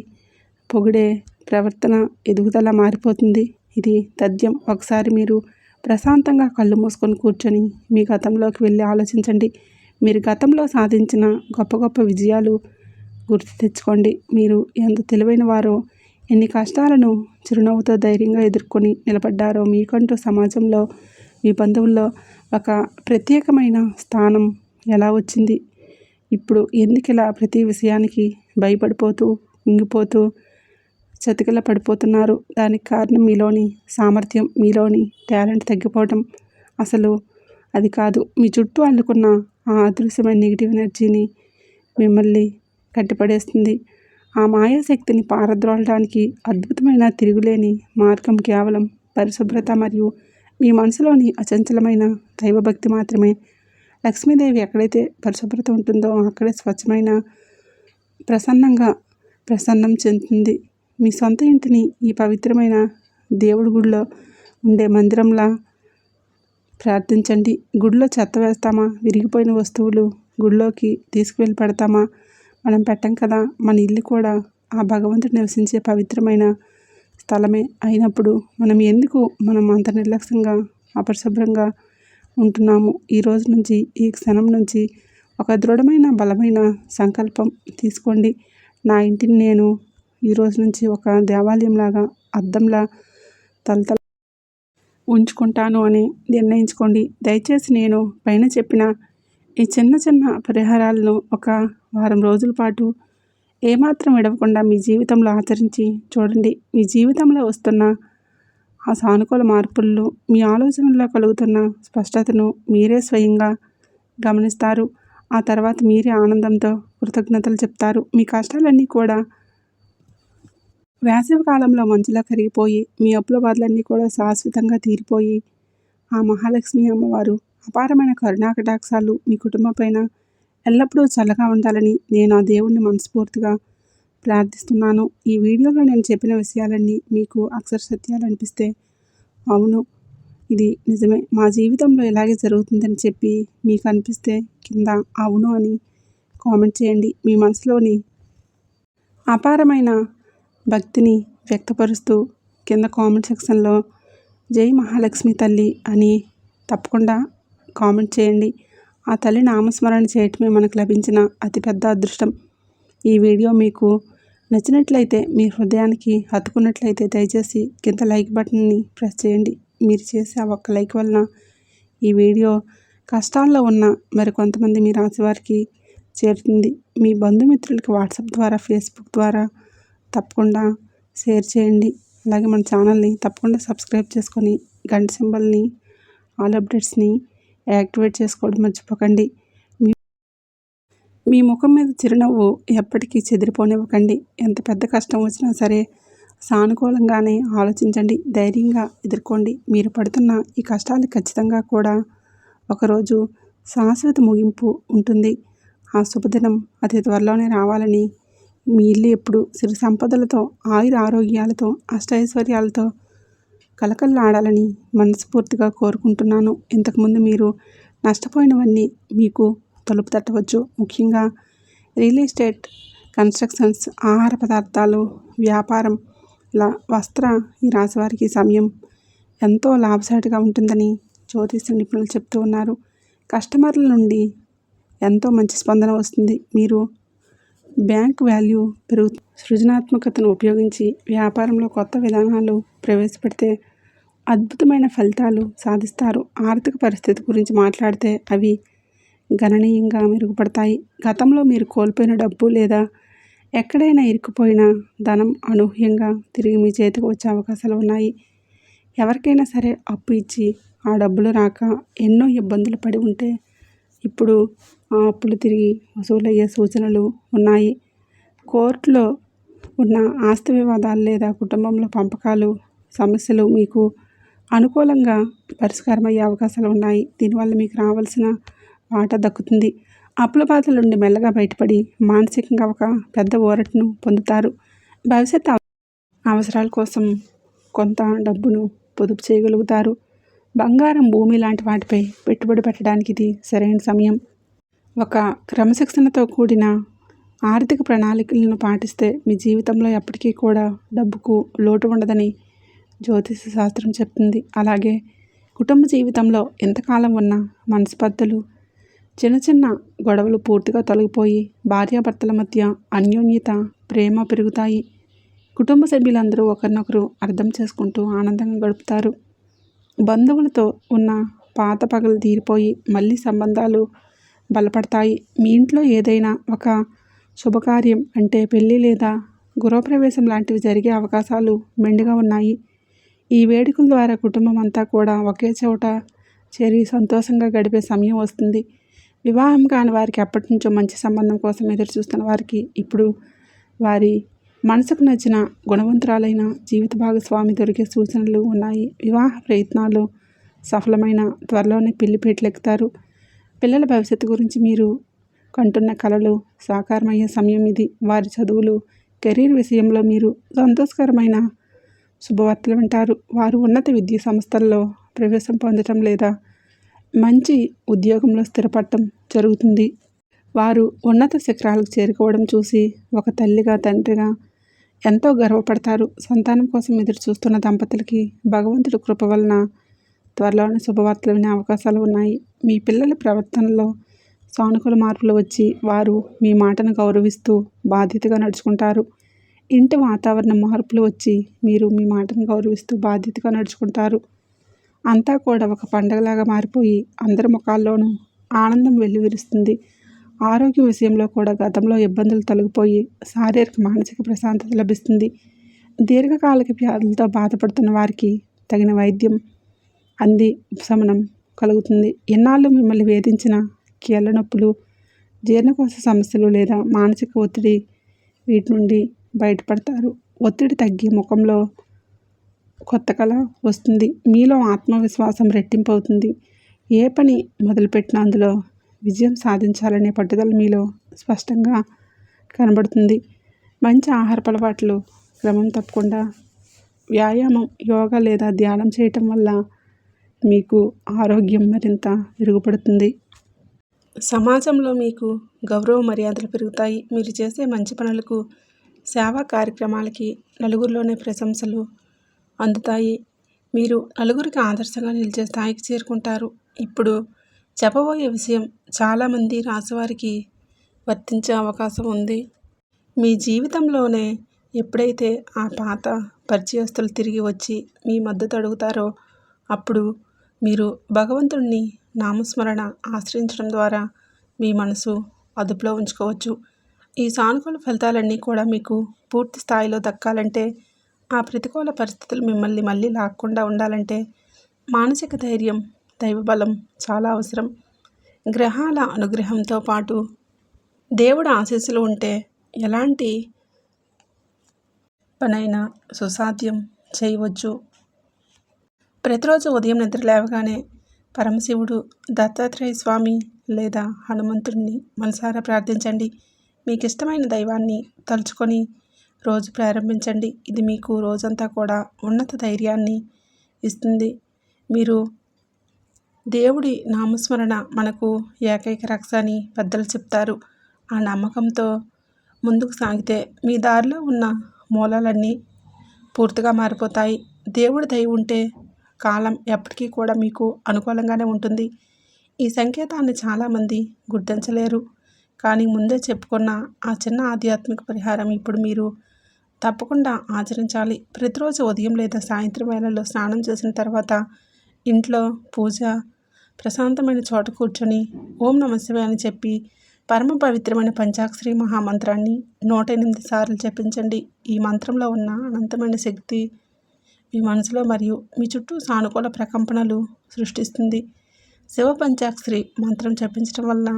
పొగిడే ప్రవర్తన, ఎదుగుదల మారిపోతుంది. ఇది తథ్యం. ఒకసారి మీరు ప్రశాంతంగా కళ్ళు మూసుకొని కూర్చొని మీ గతంలోకి వెళ్ళి ఆలోచించండి. మీరు గతంలో సాధించిన గొప్ప గొప్ప విజయాలు గుర్తు తెచ్చుకోండి. మీరు ఎంత తెలివైన వారో, ఎన్ని కష్టాలను చిరునవ్వుతో ధైర్యంగా ఎదుర్కొని నిలబడ్డారో, మీకంటూ సమాజంలో, మీ బంధువుల్లో ఒక ప్రత్యేకమైన స్థానం ఎలా వచ్చింది. ఇప్పుడు ఎందుకు ఇలా ప్రతి విషయానికి భయపడిపోతూ, కుంగిపోతూ, చతికిల పడిపోతున్నారు? దానికి కారణం మీలోని సామర్థ్యం, మీలోని టాలెంట్ తగ్గిపోవటం. అసలు అది కాదు, మీ చుట్టూ అల్లుకున్న ఆ అదృశ్యమైన నెగిటివ్ ఎనర్జీని మిమ్మల్ని కట్టిపడేస్తుంది. ఆ మాయాశక్తిని పారద్రోలడానికి అద్భుతమైన తిరుగులేని మార్గం కేవలం పరిశుభ్రత మరియు మీ మనసులోని అచంచలమైన దైవభక్తి మాత్రమే. లక్ష్మీదేవి ఎక్కడైతే పరిశుభ్రత ఉంటుందో అక్కడే స్వచ్ఛమైన ప్రసన్నం చెందుతుంది. మీ సొంత ఇంటిని ఈ పవిత్రమైన దేవుడి గుడిలో ఉండే మందిరంలా ప్రార్థించండి. గుడిలో చెత్త వేస్తామా? విరిగిపోయిన వస్తువులు గుడిలోకి తీసుకువెళ్ళి పెడతామా? మనం పెట్టం కదా. మన ఇల్లు కూడా ఆ భగవంతుడు నివసించే పవిత్రమైన స్థలమే అయినప్పుడు మనం అంత నిర్లక్ష్యంగా, అపరిశుభ్రంగా ఉంటున్నాము? ఈ రోజు నుంచి, ఈ క్షణం నుంచి ఒక దృఢమైన, బలమైన సంకల్పం తీసుకోండి. నా ఇంటిని నేను ఈ రోజు నుంచి ఒక దేవాలయంలాగా, అద్దంలా తలతల ఉంచుకుంటాను అని నిర్ణయించుకోండి. దయచేసి నేను పైన చెప్పిన ఈ చిన్న చిన్న పరిహారాలను ఒక వారం రోజుల పాటు ఏమాత్రం విడవకుండా మీ జీవితంలో ఆచరించి చూడండి. మీ జీవితంలో వస్తున్న ఆ సానుకూల మార్పులను, మీ ఆలోచనల్లో కలుగుతున్న స్పష్టతను మీరే స్వయంగా గమనిస్తారు. ఆ తర్వాత మీరే ఆనందంతో కృతజ్ఞతలు చెప్తారు. మీ కష్టాలన్నీ కూడా వేసవి కాలంలో మంచులా కరిగిపోయి, మీ అప్పుల బాధలన్నీ కూడా శాశ్వతంగా తీరిపోయి, ఆ మహాలక్ష్మి అమ్మవారు అపారమైన కరుణాకటాక్షాలు మీ కుటుంబం పైన ఎల్లప్పుడూ చల్లగా ఉండాలని నేను ఆ దేవుణ్ణి మనస్ఫూర్తిగా ప్రార్థిస్తున్నాను. ఈ వీడియోలో నేను చెప్పిన విషయాలన్నీ మీకు అక్షర సత్యాలు అనిపిస్తే, అవును ఇది నిజమే, మా జీవితంలో ఇలాగే జరుగుతుందని చెప్పి మీకు అనిపిస్తే కింద అవును అని కామెంట్ చేయండి. మీ మనసులోని అపారమైన భక్తిని వ్యక్తపరుస్తూ కింద కామెంట్ సెక్షన్లో జై మహాలక్ష్మి తల్లి అని తప్పకుండా కామెంట్ చేయండి. ఆ తల్లి నామస్మరణ చేయటమే మనకు లభించిన అతిపెద్ద అదృష్టం. ఈ వీడియో మీకు నచ్చినట్లయితే, మీ హృదయానికి హత్తుకున్నట్లయితే దయచేసి కింద లైక్ బటన్ని ప్రెస్ చేయండి. మీరు చేసే ఆ ఒక్క లైక్ వలన ఈ వీడియో కష్టాల్లో ఉన్న మరికొంతమంది మీ రాశి వారికి చేరుతుంది. మీ బంధుమిత్రులకి వాట్సాప్ ద్వారా, ఫేస్బుక్ ద్వారా తప్పకుండా షేర్ చేయండి. అలాగే మన ఛానల్ని తప్పకుండా సబ్స్క్రైబ్ చేసుకొని గంట సింబల్ని, ఆల్ అప్డేట్స్ని యాక్టివేట్ చేసుకోవడం మర్చిపోకండి. మీ ముఖం మీద చిరునవ్వు ఎప్పటికీ చెదిరిపోనివ్వకండి. ఎంత పెద్ద కష్టం వచ్చినా సరే సానుకూలంగానే ఆలోచించండి, ధైర్యంగా ఎదుర్కోండి. మీరు పడుతున్న ఈ కష్టాలు ఖచ్చితంగా కూడా ఒకరోజు శాశ్వత ముగింపు ఉంటుంది. ఆ శుభదినం అతి త్వరలోనే రావాలని, మీ ఇల్లు ఎప్పుడు సిరి సంపదలతో, ఆయుర ఆరోగ్యాలతో, అష్టైశ్వర్యాలతో కలకల్లాడాలని మనస్ఫూర్తిగా కోరుకుంటున్నాను. ఇంతకుముందు మీరు నష్టపోయినవన్నీ మీకు తలుపు తట్టవచ్చు. ముఖ్యంగా రియల్ ఎస్టేట్, కన్స్ట్రక్షన్స్, ఆహార పదార్థాలు వ్యాపారం, ఇలా ఈ రాశి వారికి సమయం ఎంతో లాభసాటిగా ఉంటుందని జ్యోతిష నిపుణులు చెప్తూ ఉన్నారు. కస్టమర్ల నుండి ఎంతో మంచి స్పందన వస్తుంది. మీరు బ్యాంక్ వాల్యూ పెరుగుతుంది. సృజనాత్మకతను ఉపయోగించి వ్యాపారంలో కొత్త విధానాలు ప్రవేశపెడితే అద్భుతమైన ఫలితాలు సాధిస్తారు. ఆర్థిక పరిస్థితి గురించి మాట్లాడితే అవి గణనీయంగా మెరుగుపడతాయి. గతంలో మీరు కోల్పోయిన డబ్బు లేదా ఎక్కడైనా ఇరుక్కుపోయిన ధనం అనూహ్యంగా తిరిగి మీ చేతికి వచ్చే అవకాశాలు ఉన్నాయి. ఎవరికైనా సరే అప్పు ఇచ్చి ఆ డబ్బులు రాక ఎన్నో ఇబ్బందులు పడి ఉంటే ఇప్పుడు ఆ అప్పులు తిరిగి వసూలయ్యే సూచనలు ఉన్నాయి. కోర్టులో ఉన్న ఆస్తి వివాదాలు లేదా కుటుంబంలో పంపకాలు సమస్యలు మీకు అనుకూలంగా పరిష్కారమయ్యే అవకాశాలు ఉన్నాయి. దీనివల్ల మీకు రావాల్సిన వాటా దక్కుతుంది. అప్పుల బాధల నుండి మెల్లగా బయటపడి మానసికంగా ఒక పెద్ద ఊరటను పొందుతారు. భవిష్యత్ అవసరాల కోసం కొంత డబ్బును పొదుపు చేయగలుగుతారు. బంగారం, భూమి లాంటి వాటిపై పెట్టుబడి పెట్టడానికి ఇది సరైన సమయం. ఒక క్రమశిక్షణతో కూడిన ఆర్థిక ప్రణాళికలను పాటిస్తే మీ జీవితంలో ఎప్పటికీ కూడా డబ్బుకు లోటు ఉండదని జ్యోతిష శాస్త్రం చెప్తుంది. అలాగే కుటుంబ జీవితంలో ఎంతకాలం ఉన్న మనస్పర్ధలు, చిన్న చిన్న గొడవలు పూర్తిగా తొలగిపోయి భార్యాభర్తల మధ్య అన్యోన్యత, ప్రేమ పెరుగుతాయి. కుటుంబ సభ్యులందరూ ఒకరినొకరు అర్థం చేసుకుంటూ ఆనందంగా గడుపుతారు. బంధువులతో ఉన్న పాత పగలు తీరిపోయి మళ్ళీ సంబంధాలు బలపడతాయి. మీ ఇంట్లో ఏదైనా ఒక శుభకార్యం అంటే పెళ్లి లేదా గృహప్రవేశం లాంటివి జరిగే అవకాశాలు మెండుగా ఉన్నాయి. ఈ వేడుకల ద్వారా కుటుంబం అంతా కూడా ఒకే చోట చేరి సంతోషంగా గడిపే సమయం వస్తుంది. వివాహం కాని వారికి, ఎప్పటి నుంచో మంచి సంబంధం కోసం ఎదురు చూస్తున్న వారికి ఇప్పుడు వారి మనసుకు నచ్చిన గుణవంతురాలైన జీవిత భాగస్వామి దొరికే సూచనలు ఉన్నాయి. వివాహ ప్రయత్నాలు సఫలమైన త్వరలోనే పెళ్లిపీటలెక్కుతారు. పిల్లల భవిష్యత్తు గురించి మీరు కంటున్న కలలు సాకారమయ్యే సమయం ఇది. వారి చదువులు, కెరీర్ విషయంలో మీరు సంతోషకరమైన శుభవార్తలు వింటారు. వారు ఉన్నత విద్యా సంస్థల్లో ప్రవేశం పొందటం లేదా మంచి ఉద్యోగంలో స్థిరపడటం జరుగుతుంది. వారు ఉన్నత శిఖరాలకు చేరుకోవడం చూసి ఒక తల్లిగా, తండ్రిగా ఎంతో గర్వపడతారు. సంతానం కోసం ఎదురు చూస్తున్న దంపతులకి భగవంతుడి కృప వలన త్వరలోనే శుభవార్తలు వినే అవకాశాలు ఉన్నాయి. మీ పిల్లల ప్రవర్తనలో సానుకూల మార్పులు వచ్చి వారు మీ మాటను గౌరవిస్తూ బాధ్యతగా నడుచుకుంటారు. ఇంటి వాతావరణ మార్పులు వచ్చి మీరు మీ మాటను గౌరవిస్తూ బాధ్యతగా నడుచుకుంటారు. అంతా కూడా ఒక పండగలాగా మారిపోయి అందరి ముఖాల్లోనూ ఆనందం వెల్లివిరుస్తుంది. ఆరోగ్య విషయంలో కూడా గతంలో ఇబ్బందులు తొలగిపోయి శారీరక, మానసిక ప్రశాంతత లభిస్తుంది. దీర్ఘకాలిక వ్యాధులతో బాధపడుతున్న వారికి తగిన వైద్యం అంది ఉపశమనం కలుగుతుంది. ఎన్నాళ్ళు మిమ్మల్ని వేధించిన కీళ్ళ నొప్పులు, జీర్ణకోశ సమస్యలు లేదా మానసిక ఒత్తిడి, వీటి నుండి బయటపడతారు. ఒత్తిడి తగ్గి ముఖంలో కొత్త కళ వస్తుంది. మీలో ఆత్మవిశ్వాసం రెట్టింపు అవుతుంది. ఏ పని మొదలుపెట్టినా అందులో విజయం సాధించాలనే పట్టుదల మీలో స్పష్టంగా కనబడుతుంది. మంచి ఆహారపు అలవాట్లు క్రమం తప్పకుండా వ్యాయామం, యోగా లేదా ధ్యానం చేయటం వల్ల మీకు ఆరోగ్యం మరింత మెరుగుపడుతుంది. సమాజంలో మీకు గౌరవ మర్యాదలు పెరుగుతాయి. మీరు చేసే మంచి పనులకు, సేవా కార్యక్రమాలకి నలుగురిలోనే ప్రశంసలు అందుతాయి. మీరు నలుగురికి ఆదర్శంగా నిలిచే స్థాయికి చేరుకుంటారు. ఇప్పుడు చెప్పబోయే విషయం చాలామంది రాశివారికి వర్తించే అవకాశం ఉంది. మీ జీవితంలోనే ఎప్పుడైతే ఆ పాత పరిచయస్తులు తిరిగి వచ్చి మీ మద్దతు అడుగుతారో అప్పుడు మీరు భగవంతుడిని నామస్మరణ ఆశ్రయించడం ద్వారా మీ మనసు అదుపులో ఉంచుకోవచ్చు. ఈ సానుకూల ఫలితాలన్నీ కూడా మీకు పూర్తి స్థాయిలో దక్కాలంటే, ఆ ప్రతికూల పరిస్థితులు మిమ్మల్ని మళ్ళీ లాక్కుండా ఉండాలంటే మానసిక ధైర్యం, దైవబలం చాలా అవసరం. గ్రహాల అనుగ్రహంతో పాటు దేవుడి ఆశీస్సులు ఉంటే ఎలాంటి పనైనా సుసాధ్యం చేయవచ్చు. ప్రతిరోజు ఉదయం నిద్ర లేవగానే పరమశివుడు, దత్తాత్రేయ స్వామి లేదా హనుమంతుడిని మనసారా ప్రార్థించండి. మీకు ఇష్టమైన దైవాన్ని తలుచుకొని రోజు ప్రారంభించండి. ఇది మీకు రోజంతా కూడా ఉన్నత ధైర్యాన్ని ఇస్తుంది. మీరు దేవుడి నామస్మరణ మనకు ఏకైక రక్ష అని పెద్దలు చెప్తారు. ఆ నమ్మకంతో ముందుకు సాగితే మీ దారిలో ఉన్న మూలాలన్నీ పూర్తిగా మారిపోతాయి. దేవుడి దయ ఉంటే కాలం ఎప్పటికీ కూడా మీకు అనుకూలంగానే ఉంటుంది. ఈ సంకేతాన్ని చాలామంది గుర్తించలేరు. కానీ ముందే చెప్పుకున్న ఆ చిన్న ఆధ్యాత్మిక పరిహారం ఇప్పుడు మీరు తప్పకుండా ఆచరించాలి. ప్రతిరోజు ఉదయం లేదా సాయంత్రం వేళల్లో స్నానం చేసిన తర్వాత ఇంట్లో పూజ ప్రశాంతమైన చోట కూర్చొని ఓం నమః శివాయ అని చెప్పి పరమ పవిత్రమైన పంచాక్షరి మహామంత్రాన్ని 108 సార్లు జపించండి. ఈ మంత్రంలో ఉన్న అనంతమైన శక్తి మీ మనసులో మరియు మీ చుట్టూ సానుకూల ప్రకంపనలు సృష్టిస్తుంది. శివ పంచాక్షరి మంత్రం జపించడం వల్ల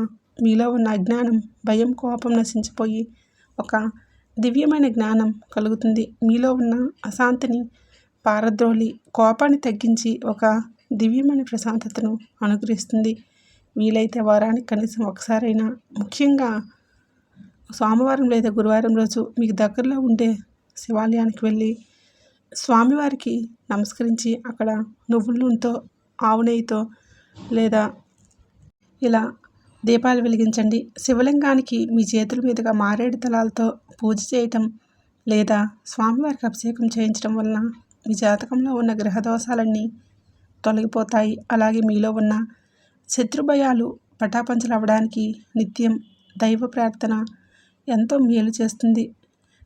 మీలో ఉన్న అజ్ఞానం, భయం, కోపం నశించిపోయి ఒక దివ్యమైన జ్ఞానం కలుగుతుంది. మీలో ఉన్న అశాంతిని పారద్రోలి కోపాన్ని తగ్గించి ఒక దివ్యమైన ప్రశాంతతను అనుగ్రహిస్తుంది. వీలైతే వారానికి కనీసం ఒకసారైనా, ముఖ్యంగా సోమవారం లేదా గురువారం రోజు మీకు దగ్గరలో ఉండే శివాలయానికి వెళ్ళి స్వామివారికి నమస్కరించి అక్కడ నువ్వుల నూనెతో, ఆవు నెయ్యితో లేదా ఇలా దీపాలు వెలిగించండి. శివలింగానికి మీ చేతుల మీదుగా మారేడు దళాలతో పూజ చేయటం లేదా స్వామివారికి అభిషేకం చేయించడం వలన మీ జాతకంలో ఉన్న గ్రహదోషాలన్నీ తొలగిపోతాయి. అలాగే మీలో ఉన్న శత్రుభయాలు పటాపంచలు అవ్వడానికి నిత్యం దైవ ప్రార్థన ఎంతో మేలు చేస్తుంది.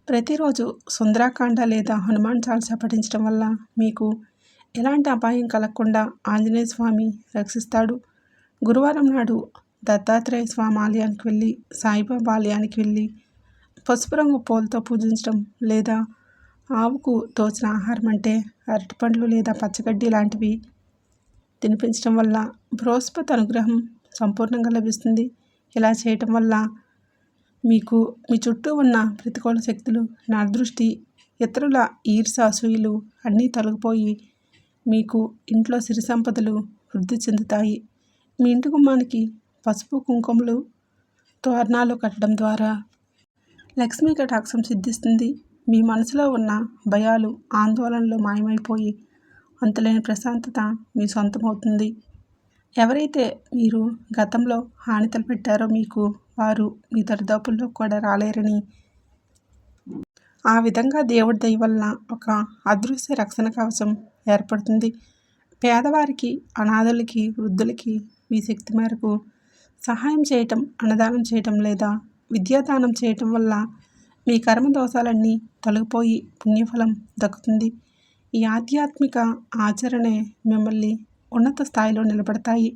ప్రతిరోజు సుందరాకాండ లేదా హనుమాన్ చాలీసా పఠించడం వల్ల మీకు ఎలాంటి అపాయం కలగకుండా ఆంజనేయ స్వామి రక్షిస్తాడు. గురువారం నాడు దత్తాత్రేయ స్వామి ఆలయానికి వెళ్ళి, సాయిబాబా ఆలయానికి వెళ్ళి పసుపు రంగు పూలతో పూజించడం లేదా ఆవుకు తోచిన ఆహారం అంటే అరటిపండ్లు లేదా పచ్చగడ్డి లాంటివి తినిపించడం వల్ల బృహస్పతి అనుగ్రహం సంపూర్ణంగా లభిస్తుంది. ఇలా చేయటం వల్ల మీకు మీ చుట్టూ ఉన్న ప్రతికూల శక్తులు, నరదృష్టి, ఇతరుల ఈర్ష్య, అసూయలు అన్నీ తొలగిపోయి మీకు ఇంట్లో సిరి సంపదలు వృద్ధి చెందుతాయి. మీ ఇంటి గుమ్మానికి పసుపు కుంకుమలు తోరణాలు కట్టడం ద్వారా లక్ష్మీ కటాక్షం సిద్ధిస్తుంది. మీ మనసులో ఉన్న భయాలు, ఆందోళనలు మాయమైపోయి అంతులేని ప్రశాంతత మీ సొంతమవుతుంది. ఎవరైతే మీరు గతంలో హాని తలపెట్టారో మీకు వారు మీ దరిదాపుల్లో కూడా రాలేరని, ఆ విధంగా దేవుడి దయ వలన ఒక అదృశ్య రక్షణ కవచం ఏర్పడుతుంది. పేదవారికి, అనాథులకి, వృద్ధులకి మీ శక్తి మేరకు సహాయం చేయటం, అన్నదానం చేయటం లేదా విద్యాదానం చేయటం వల్ల మీ కర్మ దోషాలన్నీ తొలగిపోయి పుణ్యఫలం దక్కుతుంది. ఈ ఆధ్యాత్మిక ఆచరణే మిమ్మల్ని ఉన్నత స్థాయిలో నిలబడతాయి.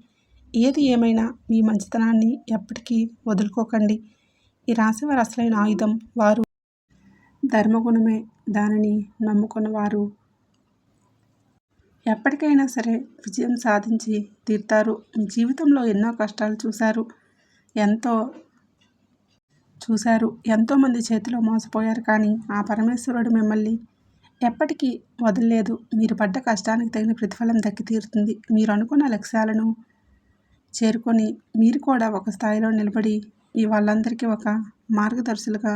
ఏది ఏమైనా మీ మంచితనాన్ని ఎప్పటికీ వదులుకోకండి. ఈ రాశివారి అసలైన ఆయుధం వారు ధర్మగుణమే. దానిని నమ్ముకున్న వారు ఎప్పటికైనా సరే విజయం సాధించి తీరుతారు. మీ జీవితంలో ఎన్నో కష్టాలు చూశారు. ఎంతోమంది చేతిలో మోసపోయారు. కానీ ఆ పరమేశ్వరుడు మిమ్మల్ని ఎప్పటికీ వదలలేదు. మీరు పడ్డ కష్టానికి తగిన ప్రతిఫలం దక్కి తీరుతుంది. మీరు అనుకున్న లక్ష్యాలను చేరుకొని మీరు కూడా ఒక స్థాయిలో నిలబడి మీ వాళ్ళందరికీ ఒక మార్గదర్శులుగా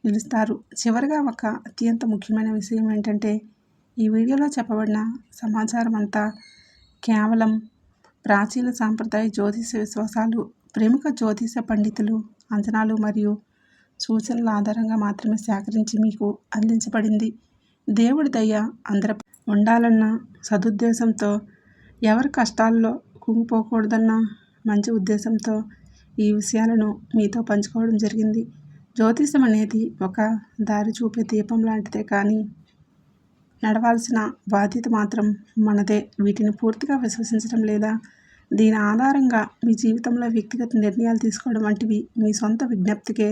నిలుస్తారు. చివరగా ఒక అత్యంత ముఖ్యమైన విషయం ఏంటంటే, ఈ వీడియోలో చెప్పబడిన సమాచారం అంతా కేవలం ప్రాచీన సాంప్రదాయ జ్యోతిష విశ్వాసాలు, ప్రముఖ జ్యోతిష పండితులు అంచనాలు మరియు సూచనల ఆధారంగా మాత్రమే సేకరించి మీకు అందించబడింది. దేవుడి దయ అందరిపై ఉండాలన్న సదుద్దేశంతో, ఎవరి కష్టాల్లో కుంగిపోకూడదన్న మంచి ఉద్దేశంతో ఈ విషయాలను మీతో పంచుకోవడం జరిగింది. జ్యోతిషం అనేది ఒక దారి చూపే దీపం లాంటిదే, కానీ నడవాల్సిన బాధ్యత మాత్రం మనదే. వీటిని పూర్తిగా విశ్వసించడం లేదా దీని ఆధారంగా మీ జీవితంలో వ్యక్తిగత నిర్ణయాలు తీసుకోవడం వంటివి మీ సొంత విజ్ఞప్తికే,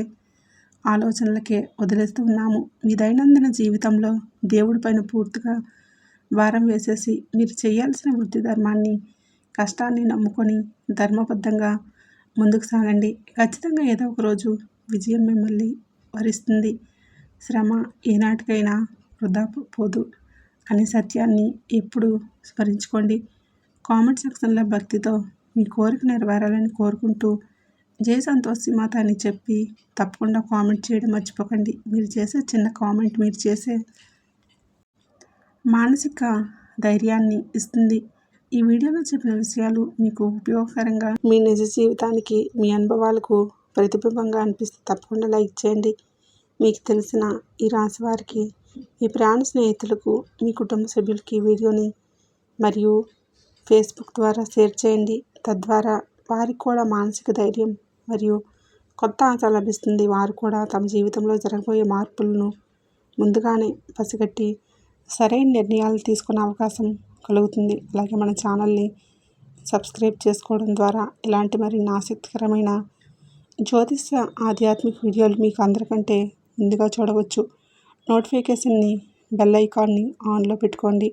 ఆలోచనలకే వదిలేస్తూ ఉన్నాము. మీ దైనందిన జీవితంలో దేవుడిపైన పూర్తిగా భారం వేసేసి మీరు చేయాల్సిన వృత్తి ధర్మాన్ని, కష్టాన్ని నమ్ముకొని ధర్మబద్ధంగా ముందుకు సాగండి. ఖచ్చితంగా ఏదో ఒక రోజు విజయం మిమ్మల్ని వరిస్తుంది. శ్రమ ఏనాటికైనా వృధా పోదు అనే సత్యాన్ని ఎప్పుడూ స్మరించుకోండి. కామెంట్ సెక్షన్లో భక్తితో మీ కోరిక నెరవేరాలని కోరుకుంటూ జై సంతోషి మాత అని చెప్పి తప్పకుండా కామెంట్ చేయడం మర్చిపోకండి. మీరు చేసే చిన్న కామెంట్ మీరు చేసే మానసిక ధైర్యాన్ని ఇస్తుంది. ఈ వీడియోలో చెప్పిన విషయాలు మీకు ఉపయోగకరంగా, మీ నిజ జీవితానికి, మీ అనుభవాలకు ప్రతిబింబంగా అనిపిస్తే తప్పకుండా లైక్ చేయండి. మీకు తెలిసిన ఈ రాశి వారికి, మీ ప్రాణ స్నేహితులకు, మీ కుటుంబ సభ్యులకి ఈ వీడియోని మరియు ఫేస్బుక్ ద్వారా షేర్ చేయండి. తద్వారా వారికి కూడా మానసిక ధైర్యం మరియు కొత్త ఆశ లభిస్తుంది. వారు కూడా తమ జీవితంలో జరగబోయే మార్పులను ముందుగానే పసిగట్టి సరైన నిర్ణయాలు తీసుకునే అవకాశం కలుగుతుంది. అలాగే మన ఛానల్ని సబ్స్క్రైబ్ చేసుకోవడం ద్వారా ఇలాంటి మరిన్ని ఆసక్తికరమైన జ్యోతిష ఆధ్యాత్మిక వీడియోలు మీకు అందరికంటే ముందుగా చూడవచ్చు. నోటిఫికేషన్ని, బెల్ ఐకాన్ని ఆన్లో పెట్టుకోండి.